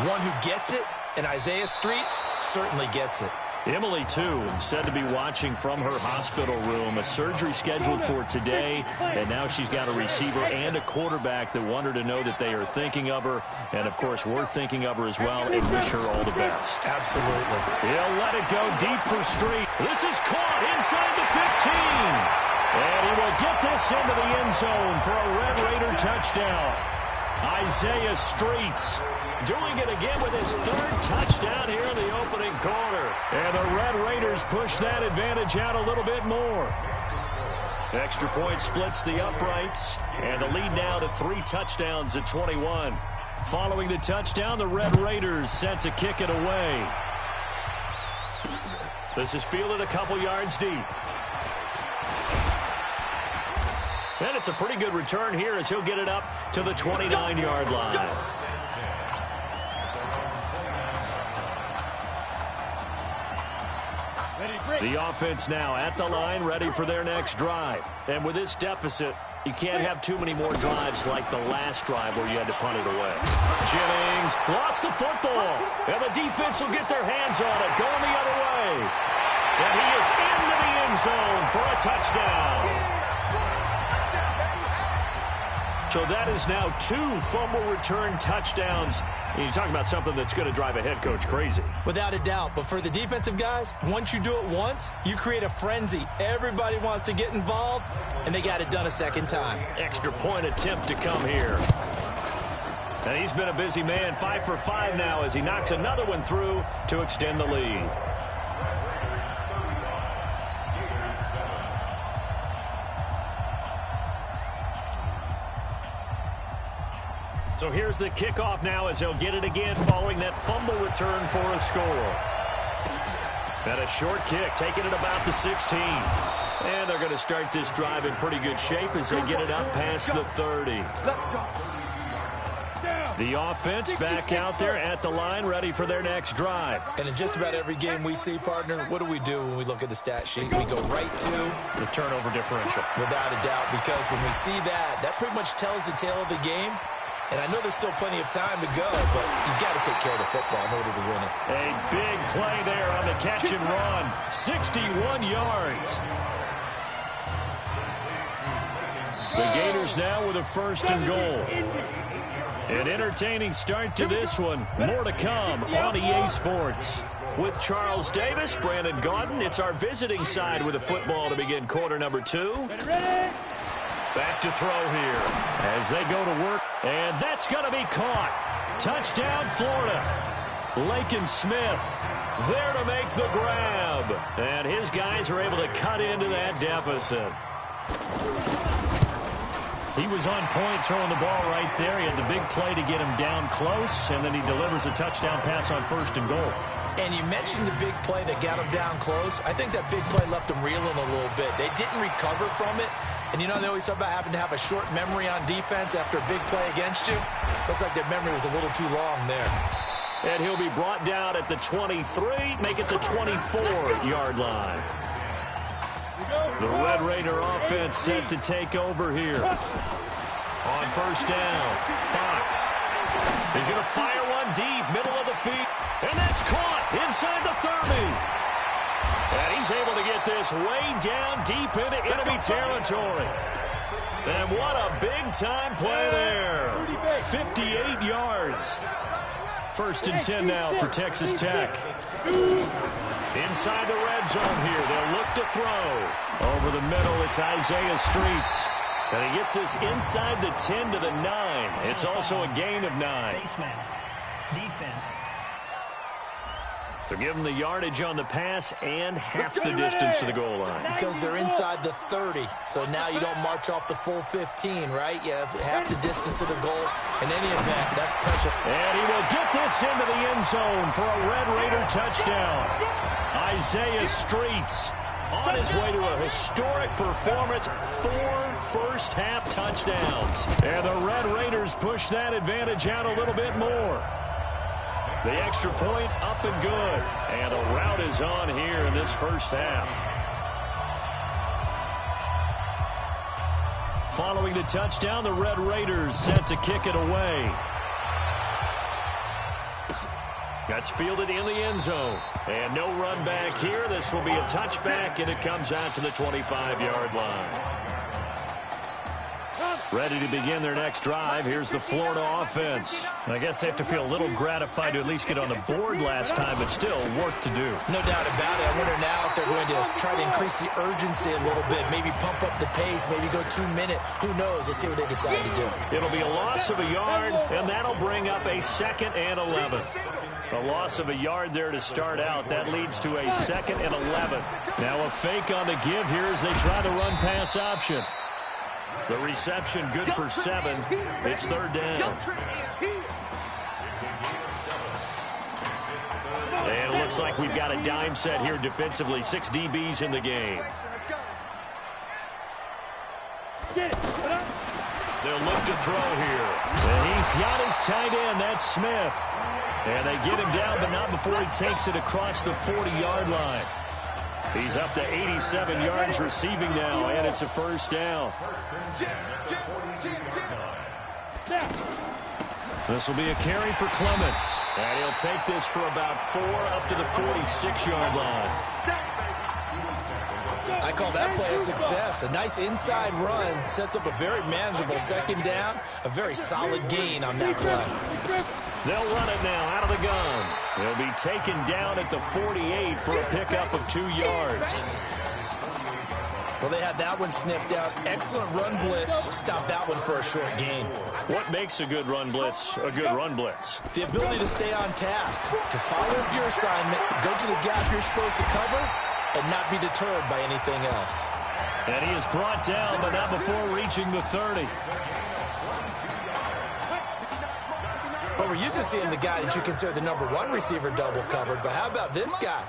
one who gets it, and Isaiah Streets certainly gets it. Emily, too, said to be watching from her hospital room. A surgery scheduled for today, and now she's got a receiver and a quarterback that want her to know that they are thinking of her. And, of course, we're thinking of her as well and wish her all the best. Absolutely. He'll let it go deep for Street. This is caught inside the 15. And he will get this into the end zone for a Red Raider touchdown. Isaiah Streets doing it again with his third touchdown here in the opening quarter. And the Red Raiders push that advantage out a little bit more. Extra point splits the uprights, and the lead now to 3 touchdowns at 21. Following the touchdown, the Red Raiders set to kick it away. This is fielded a couple yards deep. And it's a pretty good return here as he'll get it up to the 29-yard line. The offense now at the line, ready for their next drive. And with this deficit, you can't have too many more drives like the last drive where you had to punt it away. Jennings lost the football, and the defense will get their hands on it, going the other way. And he is into the end zone for a touchdown. So that is now 2 fumble return touchdowns. And you talk about something that's going to drive a head coach crazy. Without a doubt. But for the defensive guys, once you do it once, you create a frenzy. Everybody wants to get involved, and they got it done a second time. Extra point attempt to come here. And he's been a busy man, 5 for 5 now as he knocks another one through to extend the lead. So here's the kickoff now as he'll get it again following that fumble return for a score. And a short kick, taking it about the 16. And they're going to start this drive in pretty good shape as they get it up past the 30. The offense back out there at the line, ready for their next drive. And in just about every game we see, partner, what do we do when we look at the stat sheet? We go right to the turnover differential. Without a doubt, because when we see that, that pretty much tells the tale of the game. And I know there's still plenty of time to go, but you've got to take care of the football in order to win it. A big play there on the catch and run. 61 yards. The Gators now with a 1st and goal. An entertaining start to this one. More to come on EA Sports. With Charles Davis, Brandon Gaudin, it's our visiting side with the football to begin quarter number 2. Back to throw here as they go to work, and that's going to be caught. Touchdown, Florida. Lakin Smith there to make the grab, and his guys are able to cut into that deficit. He was on point throwing the ball right there. He had the big play to get him down close, and then he delivers a touchdown pass on 1st and goal. And you mentioned the big play that got him down close. I think that big play left him reeling a little bit. They didn't recover from it. And you know they always talk about having to have a short memory on defense after a big play against you? Looks like their memory was a little too long there. And he'll be brought down at the 23, make it the 24-yard line. The Red Raider offense set to take over here. On first down, Fox. He's going to fire one deep, middle of the field. And that's caught inside the 30. And he's able to get this way down deep into enemy territory. And what a big-time play there. 58 yards. First and 10 now for Texas Tech. Inside the red zone here. They'll look to throw. Over the middle, it's Isaiah Streets. And he gets this inside the 10 to the 9. It's also a gain of 9. Face mask. Defense. So give them the yardage on the pass and half the distance to the goal line. Because they're inside the 30, so now you don't march off the full 15, right? You have half the distance to the goal. In any event, that's pressure. And he will get this into the end zone for a Red Raider touchdown. Isaiah Streets on his way to a historic performance, 4 first-half touchdowns. And the Red Raiders push that advantage out a little bit more. The extra point up and good. And a rout is on here in this first half. Following the touchdown, the Red Raiders set to kick it away. That's fielded in the end zone. And no run back here. This will be a touchback, and it comes out to the 25-yard line. Ready to begin their next drive. Here's the Florida offense. I guess they have to feel a little gratified to at least get on the board last time, but still work to do. No doubt about it. I wonder now if they're going to try to increase the urgency a little bit, maybe pump up the pace, maybe go 2 minute. Who knows? Let's see what they decide to do. It'll be a loss of a yard, and that'll bring up a 2nd and 11. A loss of a yard there to start out. That leads to a 2nd and 11. Now a fake on the give here as they try the run-pass option. The reception good for 7. It's 3rd down. And it looks like we've got a dime set here defensively. 6 DBs in the game. They'll look to throw here. And he's got his tight end. That's Smith. And they get him down, but not before he takes it across the 40-yard line. He's up to 87 yards receiving now, and it's a first down. This will be a carry for Clements. And he'll take this for about 4 up to the 46-yard line. I call that play a success. A nice inside run sets up a very manageable 2nd down. A very solid gain on that play. They'll run it now out of the gun. They'll be taken down at the 48 for a pickup of 2 yards. Well, they had that one sniffed out. Excellent run blitz. Stop that one for a short gain. What makes a good run blitz a good run blitz? The ability to stay on task, to follow your assignment, go to the gap you're supposed to cover, and not be deterred by anything else. And he is brought down, but not before reaching the 30. Well, we're used to seeing the guy that you consider the #1 receiver double covered, but how about this guy?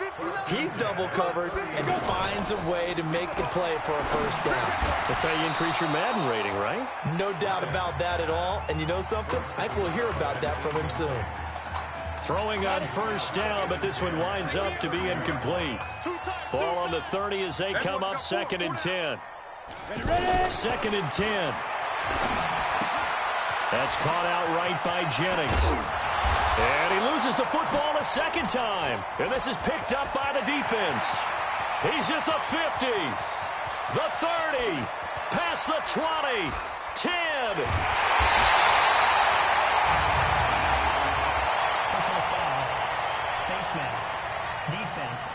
He's double covered and finds a way to make the play for a first down. That's how you increase your Madden rating, right? No doubt about that at all. And you know something? I think we'll hear about that from him soon. Throwing on first down, but this one winds up to be incomplete. Ball on the 30 as they come up 2nd and 10. 2nd and 10. That's caught out right by Jennings. And he loses the football a 2nd time. And this is picked up by the defense. He's at the 50, the 30, past the 20, 10. Personal foul. Face mask. Defense.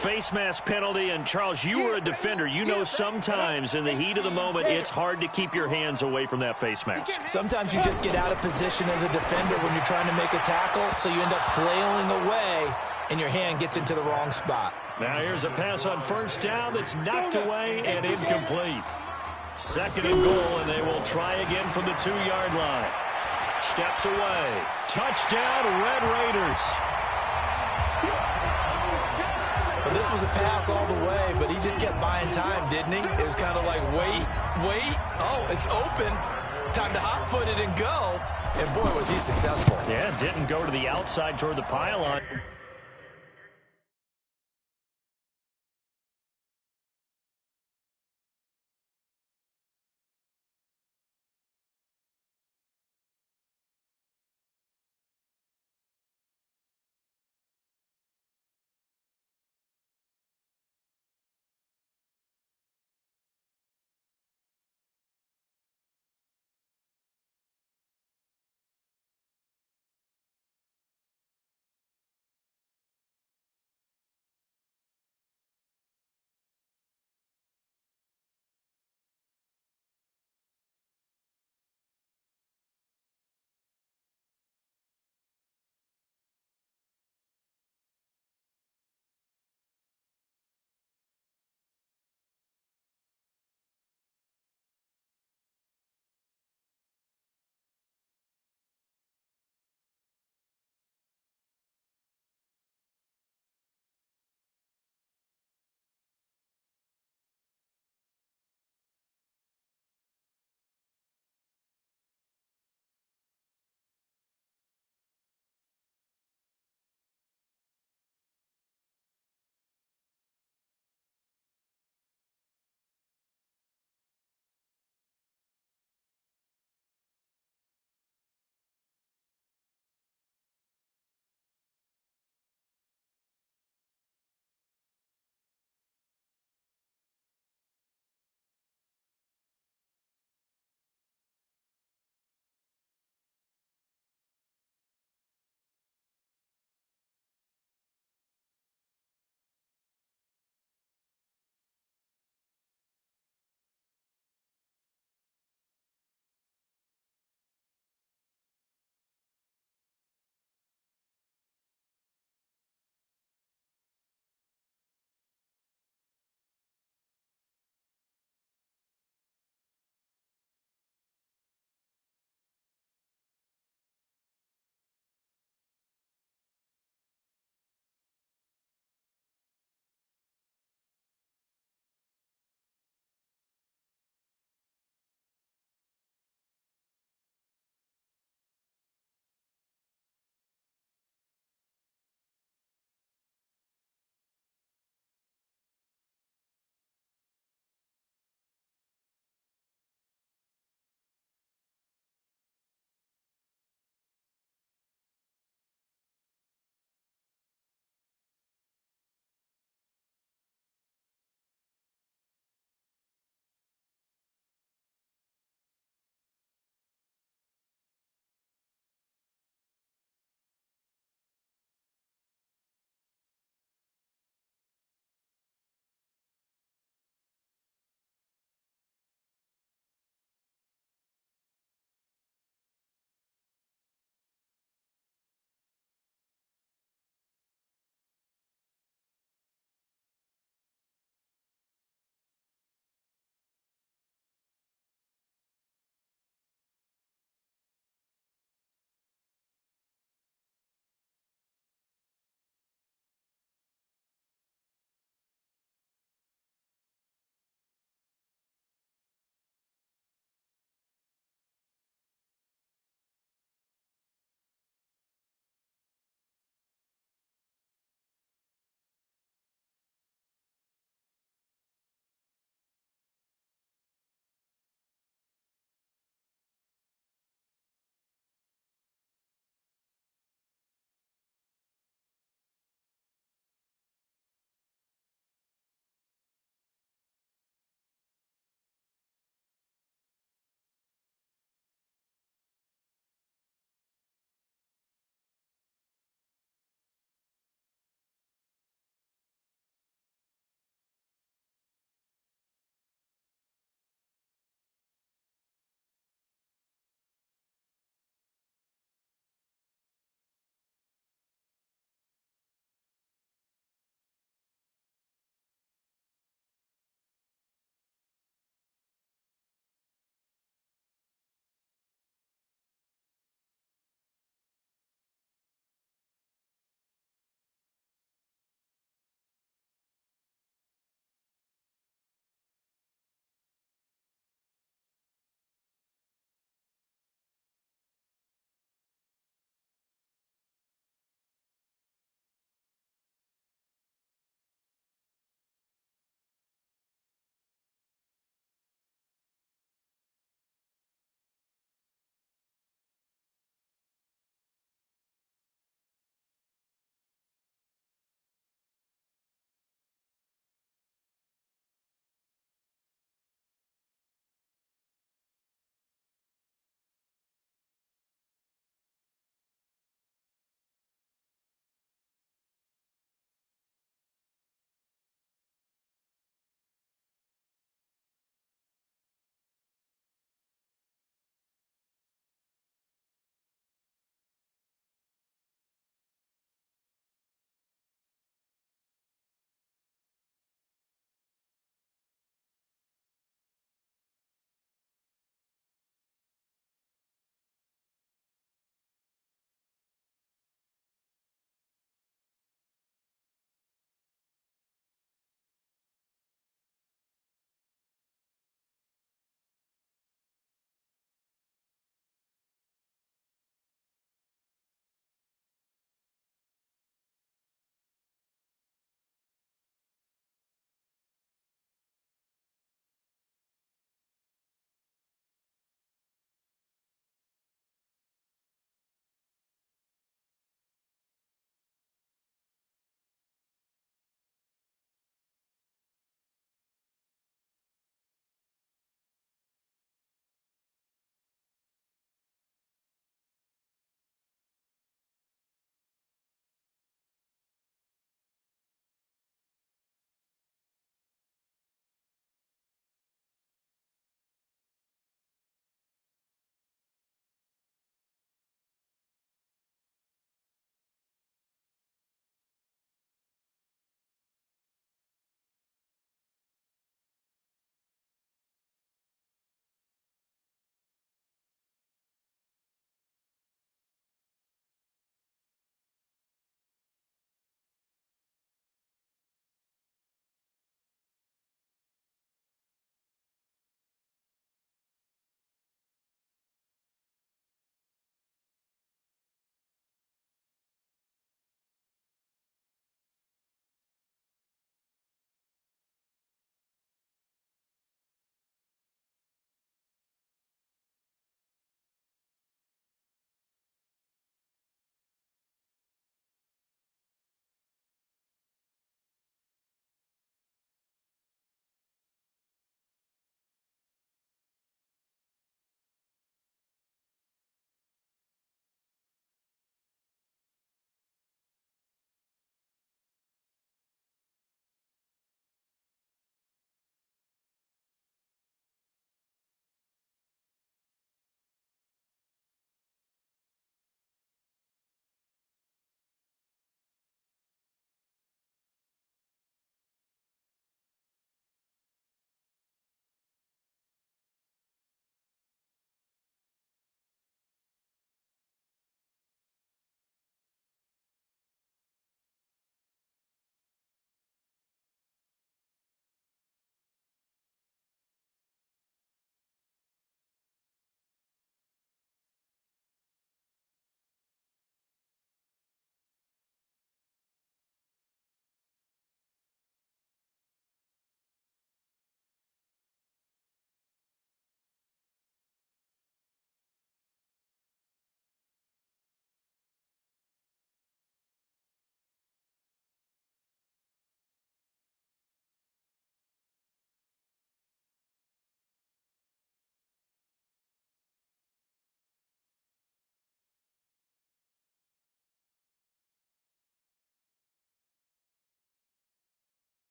Face mask penalty, and Charles, you were a defender. You know sometimes in the heat of the moment, it's hard to keep your hands away from that face mask. Sometimes you just get out of position as a defender when you're trying to make a tackle, so you end up flailing away, and your hand gets into the wrong spot. Now here's a pass on first down that's knocked away and incomplete. 2nd and goal, and they will try again from the 2-yard line. Steps away. Touchdown, Red Raiders. But this this was a pass all the way, but he just kept buying time, didn't he? It was kind of like, wait. Oh, it's open. Time to hot-foot it and go. And, boy, was he successful. Yeah, didn't go to the outside toward the pylon.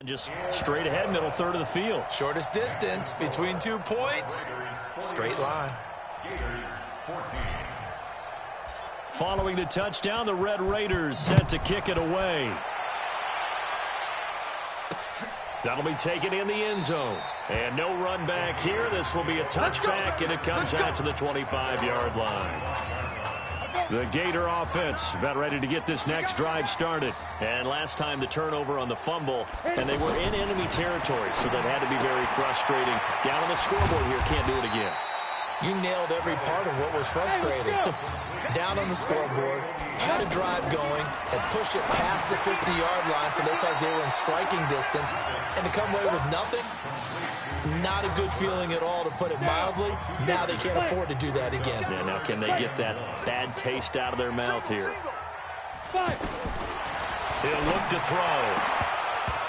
Just straight ahead, middle third of the field. Shortest distance between 2 points. Straight line. Following the touchdown, the Red Raiders set to kick it away. That'll be taken in the end zone. And no run back here. This will be a touchback, and it comes out to the 25-yard line. The Gator offense about ready to get this next drive started. And last time the turnover on the fumble, and they were in enemy territory, so that had to be very frustrating. Down on the scoreboard here, can't do it again. You nailed every part of what was frustrating. Down on the scoreboard, had a drive going, had pushed it past the 50-yard line, so they thought they were in striking distance, and to come away with nothing, not a good feeling at all, to put it mildly. Now they can't afford to do that again. Yeah, now can they get that bad taste out of their mouth here? He'll look to throw.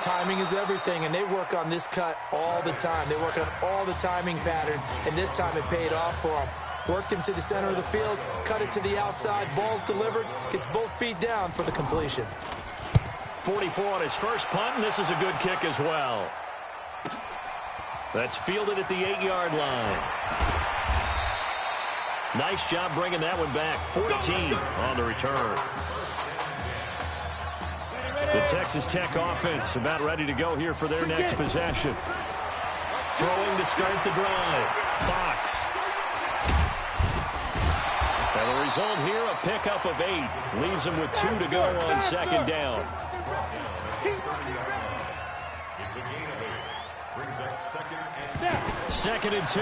Timing is everything, and they work on this cut all the time. They work on all the timing patterns, and this time it paid off for them. Worked him to the center of the field, cut it to the outside, ball's delivered, gets both feet down for the completion. 44 on his first punt, and this is a good kick as well. That's fielded at the 8-yard line. Nice job bringing that one back. 14 on the return. The Texas Tech offense about ready to go here for their next possession. Throwing to start the drive. Fox. And the result here, a pickup of 8. Leaves them with 2 to go on second down. Second and 2.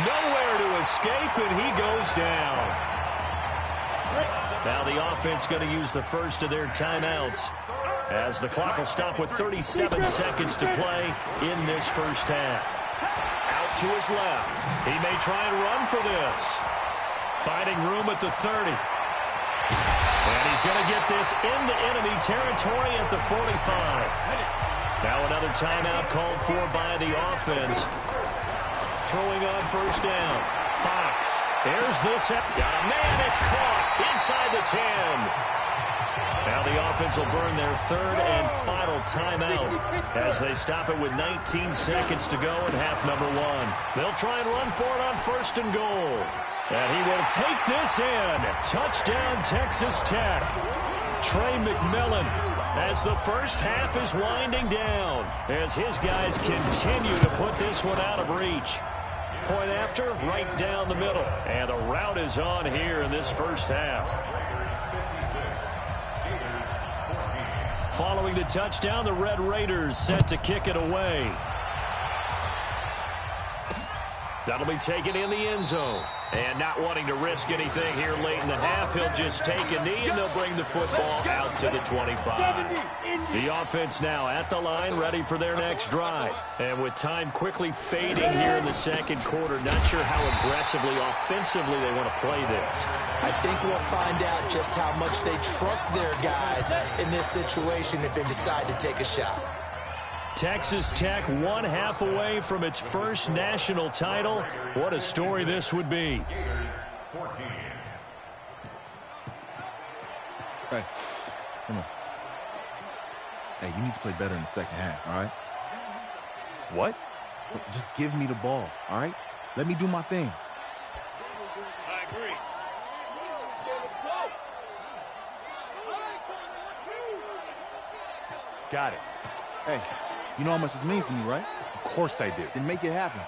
Nowhere to escape, and he goes down. Now the offense going to use the first of their timeouts, as the clock will stop with 37 seconds to play in this first half. Out to his left. He may try and run for this. Finding room at the 30. And he's going to get this into enemy territory at the 45. Now another timeout called for by the offense. Throwing on first down. Fox. There's this. Got a man. It's caught inside the 10. Now the offense will burn their third and final timeout as they stop it with 19 seconds to go in half number 1. They'll try and run for it on first and goal. And he will take this in. Touchdown, Texas Tech. Trey McMillan, as the first half is winding down, as his guys continue to put this one out of reach. Point after, right down the middle. And the route is on here in this first half. Following the touchdown, the Red Raiders set to kick it away. That'll be taken in the end zone. And not wanting to risk anything here late in the half, he'll just take a knee, and they'll bring the football out to the 25. The offense now at the line, ready for their next drive. And with time quickly fading here in the second quarter, not sure how aggressively, offensively they want to play this. I think we'll find out just how much they trust their guys in this situation if they decide to take a shot. Texas Tech 1 half away from its first national title. What a story this would be. Hey, come on. Hey, you need to play better in the second half, all right? What? Look, just give me the ball, all right? Let me do my thing. I agree. Got it. Hey, you know how much this means to me, right? Of course I do. Then make it happen.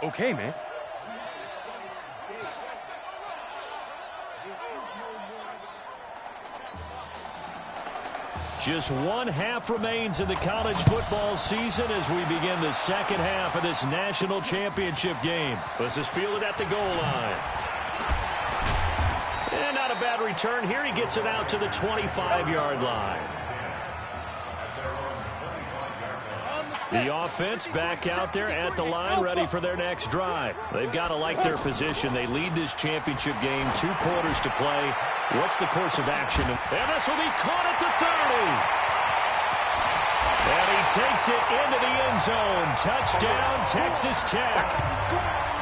Okay, man. Just 1 half remains in the college football season as we begin the second half of this national championship game. This is fielded at the goal line. And not a bad return here. He gets it out to the 25-yard line. The offense back out there at the line, ready for their next drive. They've got to like their position. They lead this championship game, 2 quarters to play. What's the course of action? And this will be caught at the 30. And he takes it into the end zone. Touchdown, Texas Tech.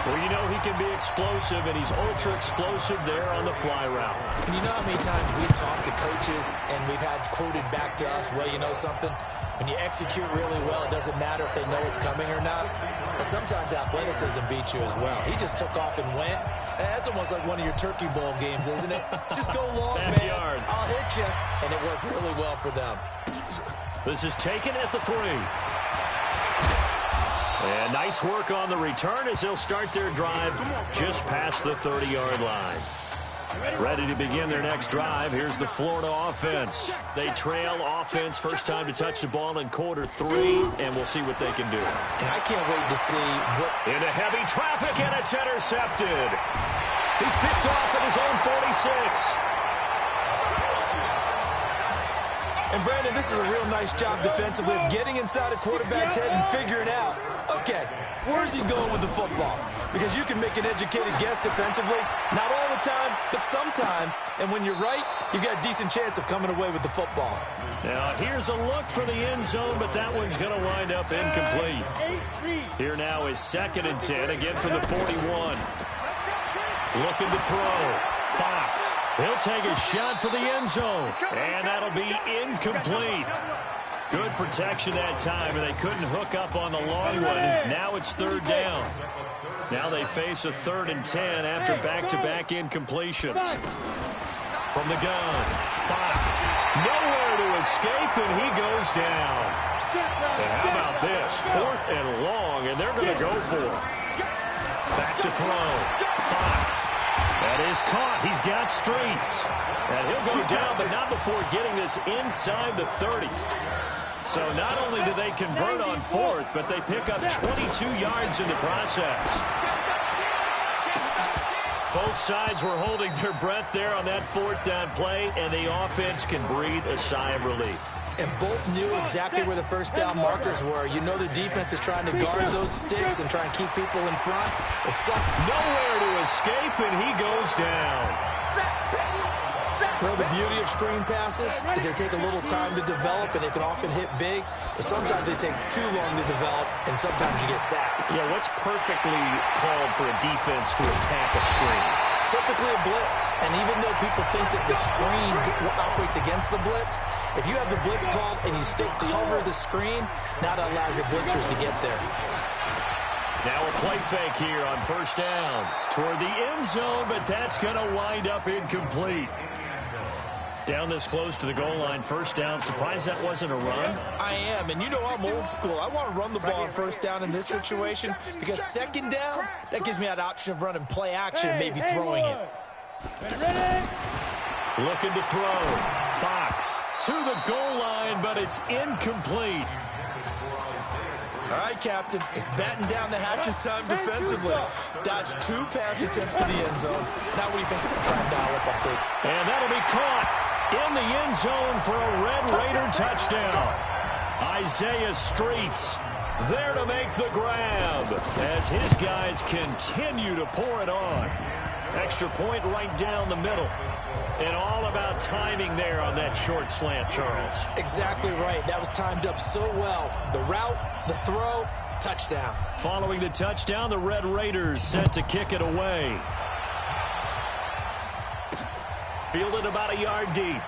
Well, you know he can be explosive, and he's ultra explosive there on the fly route. And you know how many times we've talked to coaches, and we've had quoted back to us, well, you know something? When you execute really well, it doesn't matter if they know it's coming or not. But sometimes athleticism beats you as well. He just took off and went. And that's almost like one of your Turkey Bowl games, isn't it? Just go long, man. I'll hit you. And it worked really well for them. This is taken at the 3. And nice work on the return as they'll start their drive just past the 30-yard line. Ready to begin their next drive. Here's the Florida offense. They trail offense, first time to touch the ball in quarter 3, and we'll see what they can do. And I can't wait to see what... Into heavy traffic, and it's intercepted. He's picked off at his own 46. And, Brandon, this is a real nice job defensively of getting inside a quarterback's head and figuring out, okay, where's he going with the football? Because you can make an educated guess defensively, not all the time, but sometimes. And when you're right, you've got a decent chance of coming away with the football. Now, here's a look for the end zone, but that one's going to wind up incomplete. Here now is 2nd and 10, again from the 41. Looking to throw. Fox. He'll take a shot for the end zone, and that'll be incomplete. Good protection that time, and they couldn't hook up on the long one. Now it's 3rd down. Now they face a 3rd and 10 after back-to-back incompletions. From the gun, Fox. Nowhere to escape, and he goes down. And how about this? 4th and long, and they're going to go for it. Back to throw. Fox. That is caught. He's got streets. And he'll go down, but not before getting this inside the 30. So not only do they convert on 4th, but they pick up 22 yards in the process. Both sides were holding their breath there on that 4th down play, and the offense can breathe a sigh of relief. And both knew exactly where the first down markers were. You know the defense is trying to guard those sticks and try and keep people in front. It's nowhere to escape, and he goes down. Well, the beauty of screen passes is they take a little time to develop, and they can often hit big, but sometimes they take too long to develop, and sometimes you get sacked. Yeah, what's perfectly called for a defense to attack a screen? Typically a blitz, and even though people think that the screen operates against the blitz, if you have the blitz called and you still cover the screen, now that allows your blitzers to get there. Now a play fake here on 1st down toward the end zone, but that's going to wind up incomplete. Down this close to the goal line, 1st down. Surprised that wasn't a run? I am, and you know I'm old school. I want to run the ball on 1st down in this situation because 2nd down, that gives me that option of running play action and maybe throwing it. Looking to throw. Fox to the goal line, but it's incomplete. All right, Captain, it's batten down the hatches time defensively. Dodged 2 pass attempts to the end zone. Now what do you think they're trying to dial up on 3rd? And that'll be caught in the end zone for a Red Raider touchdown. Isaiah Streets there to make the grab as his guys continue to pour it on. Extra point right down the middle. And all about timing there on that short slant, Charles. Exactly right. That was timed up so well. The route, the throw, touchdown. Following the touchdown, the Red Raiders set to kick it away. Fielded about a yard deep.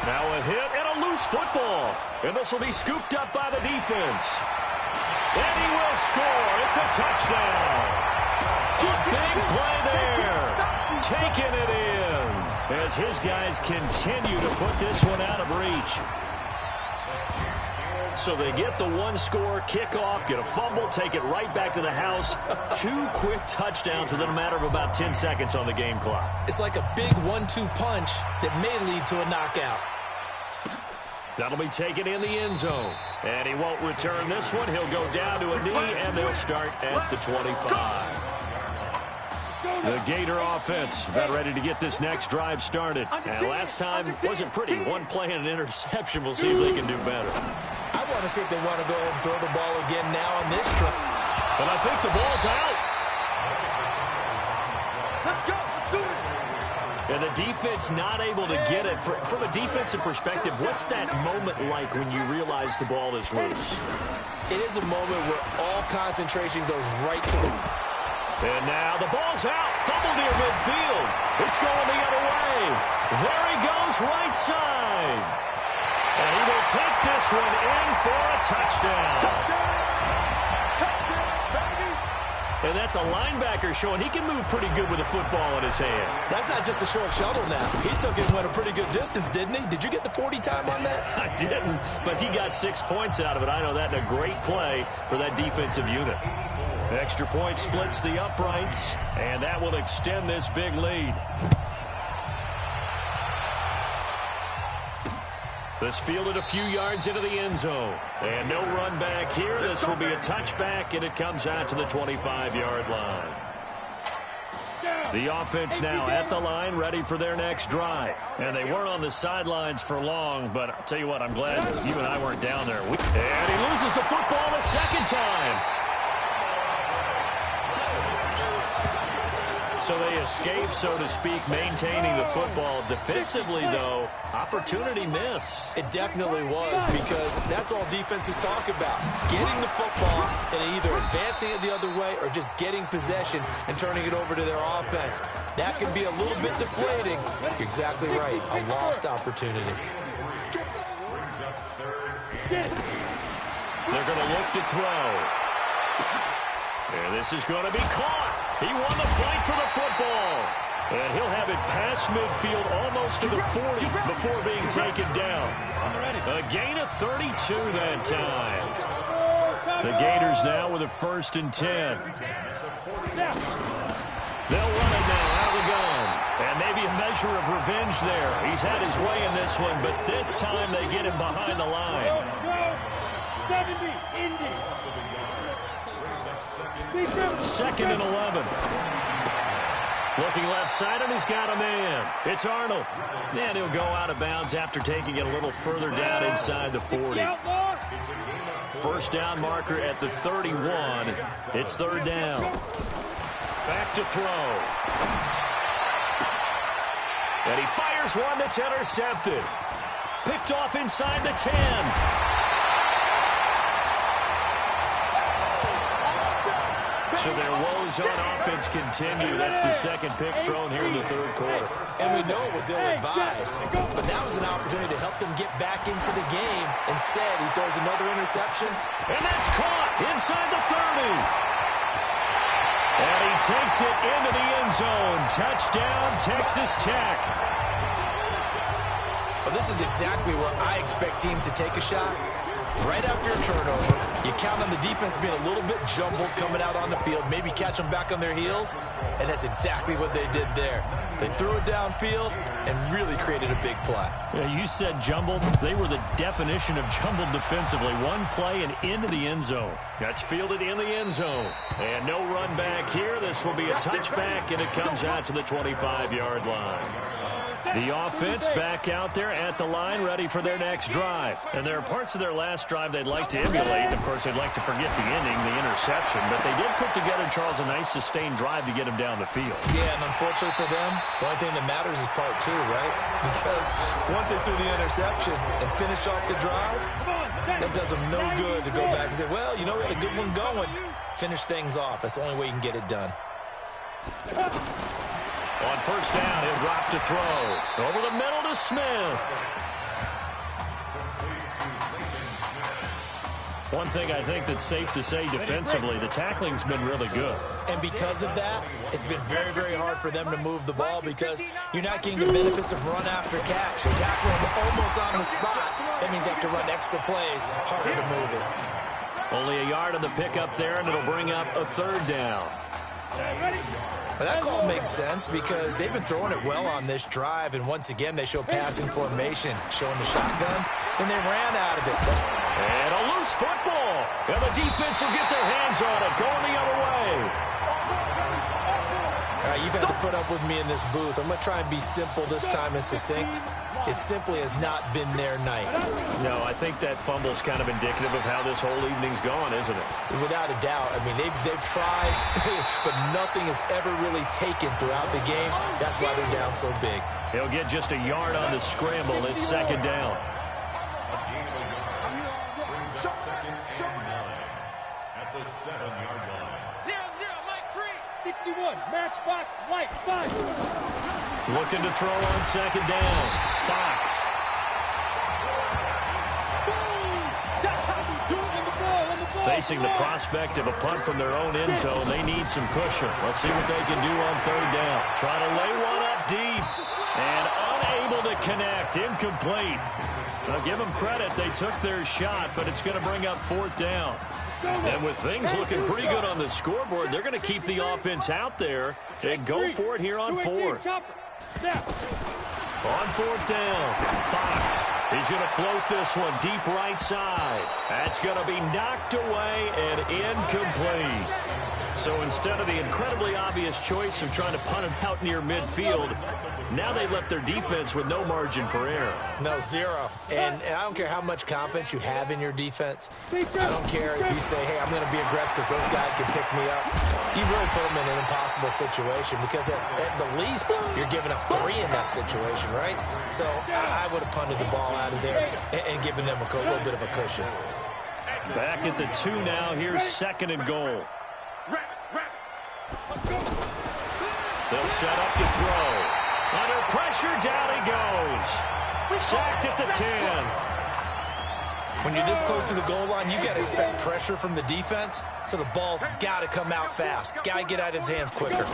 Now a hit and a loose football. And this will be scooped up by the defense. And he will score. It's a touchdown. A big play there. Taking it in as his guys continue to put this one out of reach. So they get the 1-score kickoff, get a fumble, take it right back to the house. 2 quick touchdowns within a matter of about 10 seconds on the game clock. It's like a big 1-2 punch that may lead to a knockout. That'll be taken in the end zone. And he won't return this one. He'll go down to a knee, and they'll start at the 25. The Gator offense about ready to get this next drive started. And last time wasn't pretty. 1 play and an interception. We'll see if they can do better. I want to see if they want to go ahead and throw the ball again now on this trip. But I think the ball's out. Let's go. Do it. And the defense not able to get it. From a defensive perspective, what's that moment like when you realize the ball is loose? It is a moment where all concentration goes right to the... And now the ball's out. Fumble near midfield. It's going the other way. There he goes right side. And he will take this one in for a touchdown. And that's a linebacker showing he can move pretty good with a football in his hand. That's not just a short shovel now. He took it and went a pretty good distance, didn't he? Did you get the 40 time on that? I didn't, but he got 6 points out of it. I know that in a great play for that defensive unit. Extra point splits the uprights, and that will extend this big lead. This fielded a few yards into the end zone. And no run back here. This will be a touchback, and it comes out to the 25-yard line. The offense now at the line, ready for their next drive. And they weren't on the sidelines for long, but I'll tell you what, I'm glad you and I weren't down there. And he loses the football a second time. So they escape, so to speak, maintaining the football. Defensively, though, opportunity miss. It definitely was, because that's all defenses talk about. Getting the football and either advancing it the other way or just getting possession and turning it over to their offense. That can be a little bit deflating. You're exactly right. A lost opportunity. They're going to look to throw. And this is going to be caught. He won the fight for the football. And he'll have it past midfield almost to the 40 before being taken down. A gain of 32 that time. The Gators now with a 1st and 10. They'll run it now out of the gun. And maybe a measure of revenge there. He's had his way in this one, but this time they get him behind the line. 70, Indy. 2nd and 11. Looking left side, and he's got a man. It's Arnold. And he'll go out of bounds after taking it a little further down inside the 40. First down marker at the 31. It's 3rd down. Back to throw. And he fires one that's intercepted. Picked off inside the 10. So their woes on offense continue. That's the second pick thrown here in the 3rd quarter. And we know it was ill-advised, but that was an opportunity to help them get back into the game. Instead, he throws another interception. And that's caught inside the 30. And he takes it into the end zone. Touchdown, Texas Tech. Well, this is exactly where I expect teams to take a shot. Right after a turnover, you count on the defense being a little bit jumbled coming out on the field, maybe catch them back on their heels, and that's exactly what they did there. They threw it downfield and really created a big play. Yeah, you said jumbled. They were the definition of jumbled defensively. One play and into the end zone. That's fielded in the end zone. And no run back here. This will be a touchback, and it comes out to the 25-yard line. The offense back out there at the line, ready for their next drive. And there are parts of their last drive they'd like to emulate. And of course, they'd like to forget the ending, the interception. But they did put together, Charles, a nice sustained drive to get him down the field. Yeah, and unfortunately for them, the only thing that matters is part 2, right? Because once they threw the interception and finished off the drive, that does them no good to go back and say, well, you know, we had a good one going. Finish things off. That's the only way you can get it done. On first down, he'll drop to throw. Over the middle to Smith. One thing I think that's safe to say defensively, the tackling's been really good. And because of that, it's been very, very hard for them to move the ball because you're not getting the benefits of run after catch. You're tackling almost on the spot. That means you have to run extra plays, harder to move it. Only a yard on the pickup there, and it'll bring up a 3rd down. But that call makes sense because they've been throwing it well on this drive, and once again, they show passing formation, showing the shotgun, and they ran out of it. And a loose football. And the defense will get their hands on it, going the other way. All right, you've had to put up with me in this booth. I'm going to try and be simple this time and succinct. It simply has not been their night. No, I think that fumble's kind of indicative of how this whole evening's gone, isn't it? Without a doubt. I mean, they've tried, but nothing is ever really taken throughout the game. That's why they're down so big. He'll get just a yard on the scramble. It's 2nd down. At the 7-yard line. 0-0, Mike Free. 61, matchbox, light, 5. Looking to throw on 2nd down. 5. facing the prospect of a punt from their own end zone. They need some cushion. Let's see what they can do on third down. Trying to lay one up deep. And unable to connect. Incomplete. I'll give them credit. They took their shot, but it's going to bring up fourth down. And with things looking pretty good on the scoreboard, they're going to keep the offense out there and go for it here on fourth. On fourth down, Fox. He's going to float this one deep right side. That's going to be knocked away and incomplete. So instead of the incredibly obvious choice of trying to punt it out near midfield, now they left their defense with no margin for error. No, zero. And I don't care how much confidence you have in your defense. I don't care if you say, hey, I'm going to be aggressive because those guys can pick me up. You really put them in an impossible situation because at the least you're giving up 3 in that situation, right? So I would have punted the ball out of there and given them a little bit of a cushion. Back at the 2 now. Here's second and goal. They'll set up to throw. Under pressure, down he goes. Sacked at the 10. When you're this close to the goal line, you got to expect pressure from the defense, so the ball's got to come out fast. Got to get out of his hands quicker.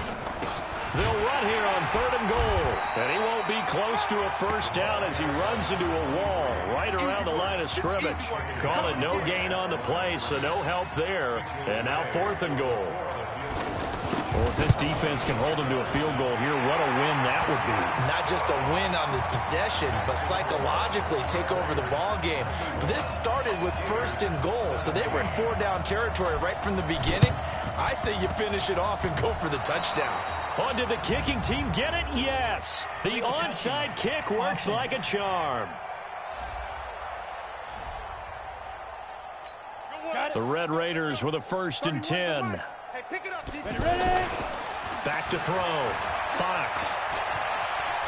They'll run here on third and goal. And he won't be close to a first down as he runs into a wall right around the line of scrimmage. Call it no gain on the play, so no help there. And now fourth and goal. Well, if this defense can hold them to a field goal here, what a win that would be. Not just a win on the possession, but psychologically take over the ball game. But this started with first and goal, so they were in 4-down territory right from the beginning. I say you finish it off and go for the touchdown. Oh, did the kicking team get it? Yes. The onside kick works like a charm. The Red Raiders with a 1st and 10. Hey, pick it up, Back to throw. Fox.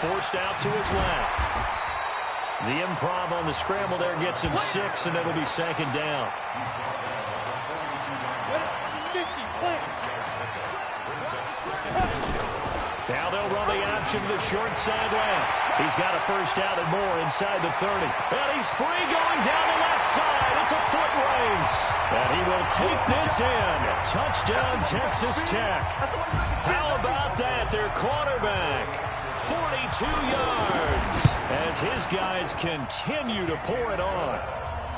Forced out to his left. The improv on the scramble there gets him 6, and it'll be second down. Now they'll run the option to the short side left. He's got a first down and more inside the 30. And he's free going down the left side. It's a foot race. And he will take this in. Touchdown, Texas Tech. How about that? Their quarterback, 42 yards. As his guys continue to pour it on.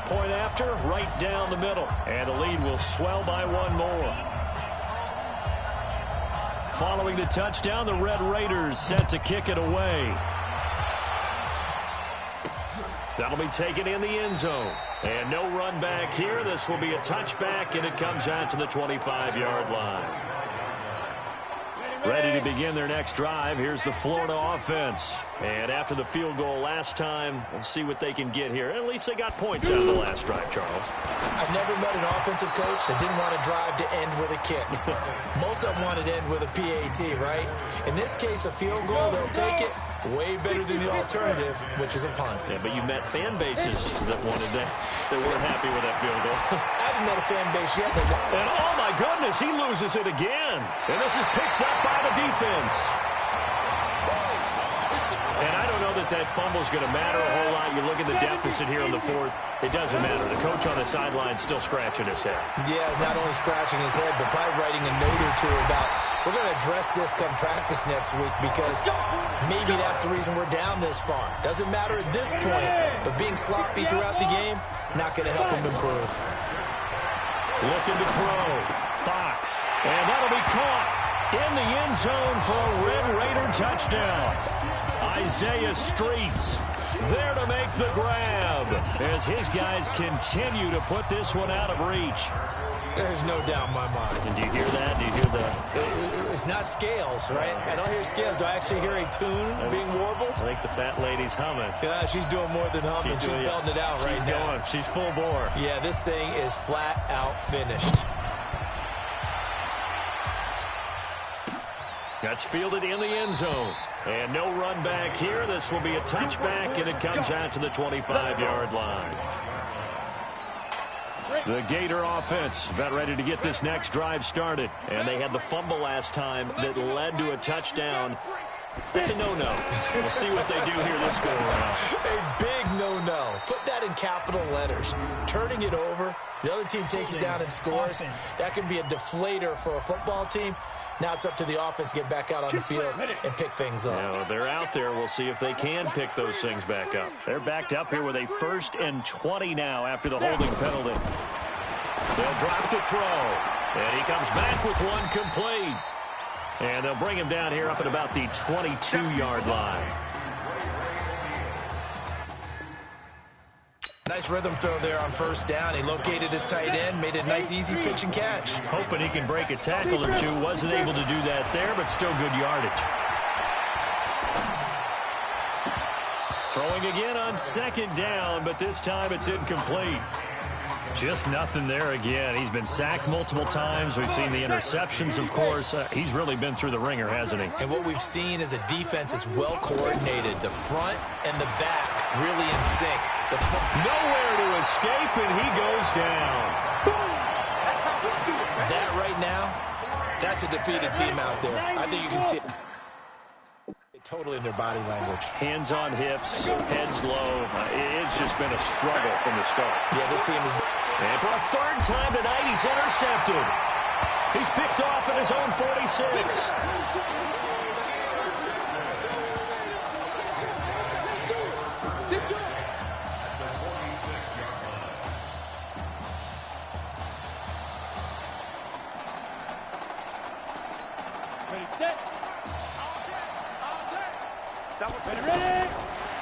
Point after, right down the middle. And the lead will swell by 1 more. Following the touchdown, the Red Raiders set to kick it away. That'll be taken in the end zone. And no run back here. This will be a touchback, and it comes out to the 25-yard line. Ready to begin their next drive. Here's the Florida offense. And after the field goal last time, we'll see what they can get here. At least they got points out of the last drive, Charles. I've never met an offensive coach that didn't want to drive to end with a kick. Most of them wanted to end with a PAT, right? In this case, a field goal, they'll take it. Way better than the alternative, which is a punt. Yeah, but you met fan bases that wanted that. They weren't happy with that field goal. I haven't met a fan base yet. And oh my goodness, he loses it again. And this is picked up by the defense. And I don't know that fumble is going to matter a whole lot. You look at the deficit here in the 4th. It doesn't matter. The coach on the sideline still scratching his head. Yeah, not only scratching his head, but probably writing a note or two about, we're going to address this come practice next week because maybe that's the reason we're down this far. Doesn't matter at this point, but being sloppy throughout the game, not going to help him improve. Looking to throw. Fox. And that'll be caught in the end zone for a Red Raider touchdown. Isaiah Streets there to make the grab as his guys continue to put this one out of reach. There's no doubt in my mind. And do you hear that? Do you hear that? It's not scales, right? I don't hear scales. Do I actually hear a tune being warbled? I think the fat lady's humming. Yeah, she's doing more than humming. She's belting it out right now. Going. She's full bore. Yeah, this thing is flat out finished. That's fielded in the end zone. And no run back here. This will be a touchback, and it comes out to the 25-yard line. The Gator offense about ready to get this next drive started. And they had the fumble last time that led to a touchdown. That's a no-no. We'll see what they do here this go around. A big no. Put that in capital letters. Turning it over, the other team takes it down and scores. That can be a deflator for a football team. Now it's up to the offense to get back out on the field and pick things up. Yeah, they're out there. We'll see if they can pick those things back up. They're backed up here with a 1st and 20 now after the holding penalty. They'll drop to throw. And he comes back with one complete. And they'll bring him down here up at about the 22-yard line. Nice rhythm throw there on 1st down. He located his tight end, made a nice, easy pitch and catch. Hoping he can break a tackle or two. Wasn't able to do that there, but still good yardage. Throwing again on 2nd down, but this time it's incomplete. Just nothing there again. He's been sacked multiple times. We've seen the interceptions, of course. He's really been through the ringer, hasn't he? And what we've seen is a defense that's well coordinated. The front and the back really in sync. Nowhere to escape, and he goes down. That right now, that's a defeated team out there. I think you can see it totally in their body language. Hands on hips, heads low. It's just been a struggle from the start. Yeah, this team is... And for a 3rd time tonight, he's intercepted. He's picked off at his own 46.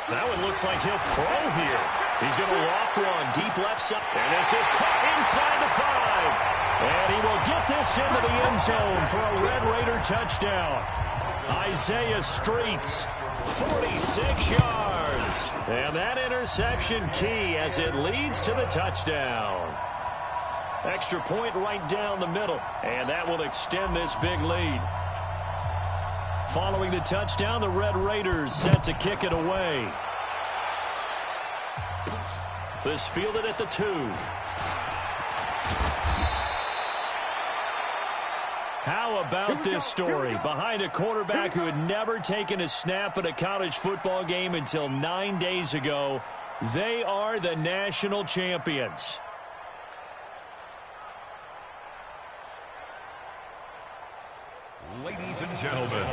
That one looks like he'll throw here. He's going to loft one deep left side. And this is caught inside the 5. And he will get this into the end zone for a Red Raider touchdown. Isaiah Streets, 46 yards. And that interception key as it leads to the touchdown. Extra point right down the middle. And that will extend this big lead. Following the touchdown, the Red Raiders set to kick it away. This fielded at the 2. How about this story? Behind a quarterback who had never taken a snap at a college football game until 9 days ago, they are the national champions. Ladies and gentlemen,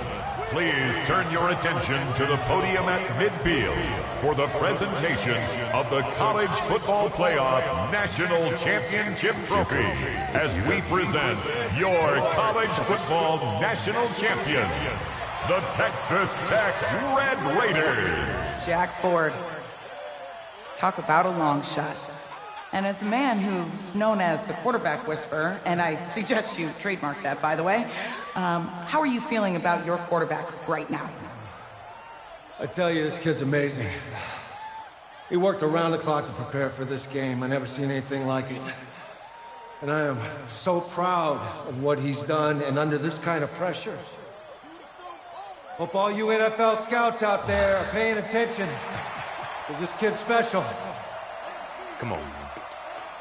please turn your attention to the podium at midfield for the presentation of the College Football Playoff National Championship Trophy as we present your college football national champions, the Texas Tech Red Raiders. Jack Ford. Talk about a long shot. And as a man who's known as the quarterback whisperer, and I suggest you trademark that, by the way, how are you feeling about your quarterback right now? I tell you, this kid's amazing. He worked around the clock to prepare for this game. I never seen anything like it. And I am so proud of what he's done, and under this kind of pressure. Hope all you NFL scouts out there are paying attention, because this kid's special. Come on, man.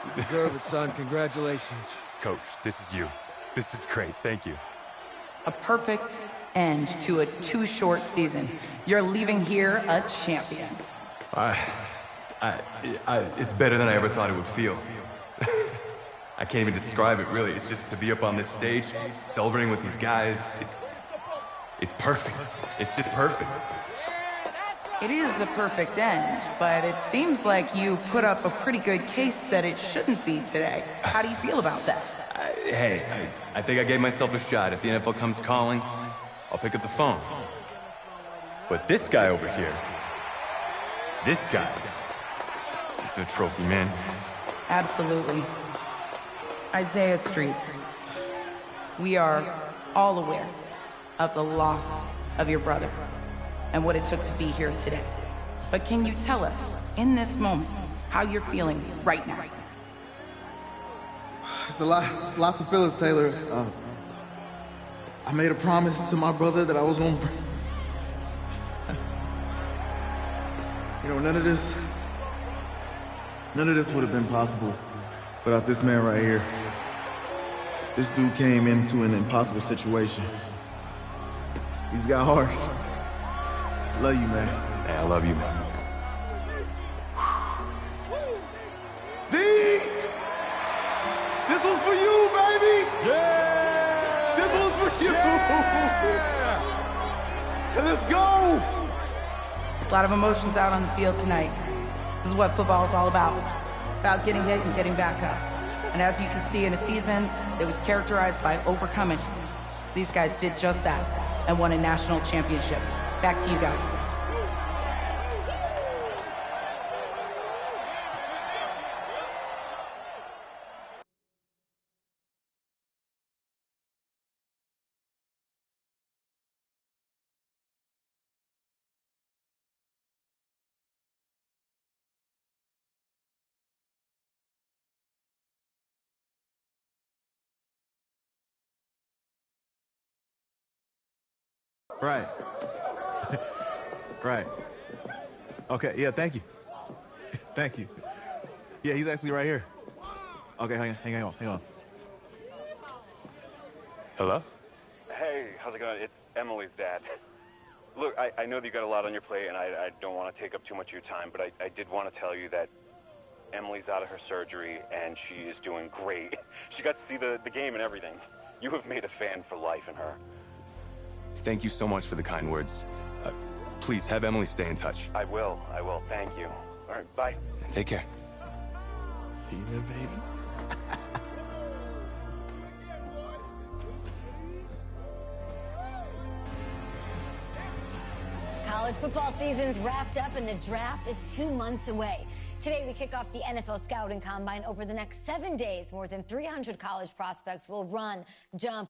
You deserve it, son. Congratulations. Coach, this is you. This is great. Thank you. A perfect end to a too short season. You're leaving here a champion. It's better than I ever thought it would feel. I can't even describe it, really. It's just to be up on this stage, celebrating with these guys. It's perfect. It's just perfect. It is a perfect end, but it seems like you put up a pretty good case that it shouldn't be today. How do you feel about that? I think I gave myself a shot. If the NFL comes calling, I'll pick up the phone. But this guy over here, this guy, the trophy, man. Absolutely. Isaiah Streets, we are all aware of the loss of your brother and what it took to be here today. But can you tell us, in this moment, how you're feeling right now? It's lots of feelings, Taylor. I made a promise to my brother that I was going to... You know, none of this would have been possible without this man right here. This dude came into an impossible situation. He's got heart. Love you, man. Hey, I love you, man. one's for you, baby! Yeah! This one's for you! Yeah! And let's go! A lot of emotions out on the field tonight. This is what football is all about. About getting hit and getting back up. And as you can see, in a season that was characterized by overcoming, these guys did just that and won a national championship. Back to you guys. Right. Right. Okay, yeah, thank you. Thank you. Yeah, he's actually right here. Okay, hang on. Hello? Hey, how's it going? It's Emily's dad. Look, I know that you got a lot on your plate, and I don't want to take up too much of your time, but I did want to tell you that Emily's out of her surgery, and she is doing great. She got to see the game and everything. You have made a fan for life in her. Thank you so much for the kind words. Please, have Emily stay in touch. I will. Thank you. All right, bye. Take care. Fever, baby. College football season's wrapped up and the draft is 2 months away. Today, we kick off the NFL Scouting Combine. Over the next 7 days, more than 300 college prospects will run, jump,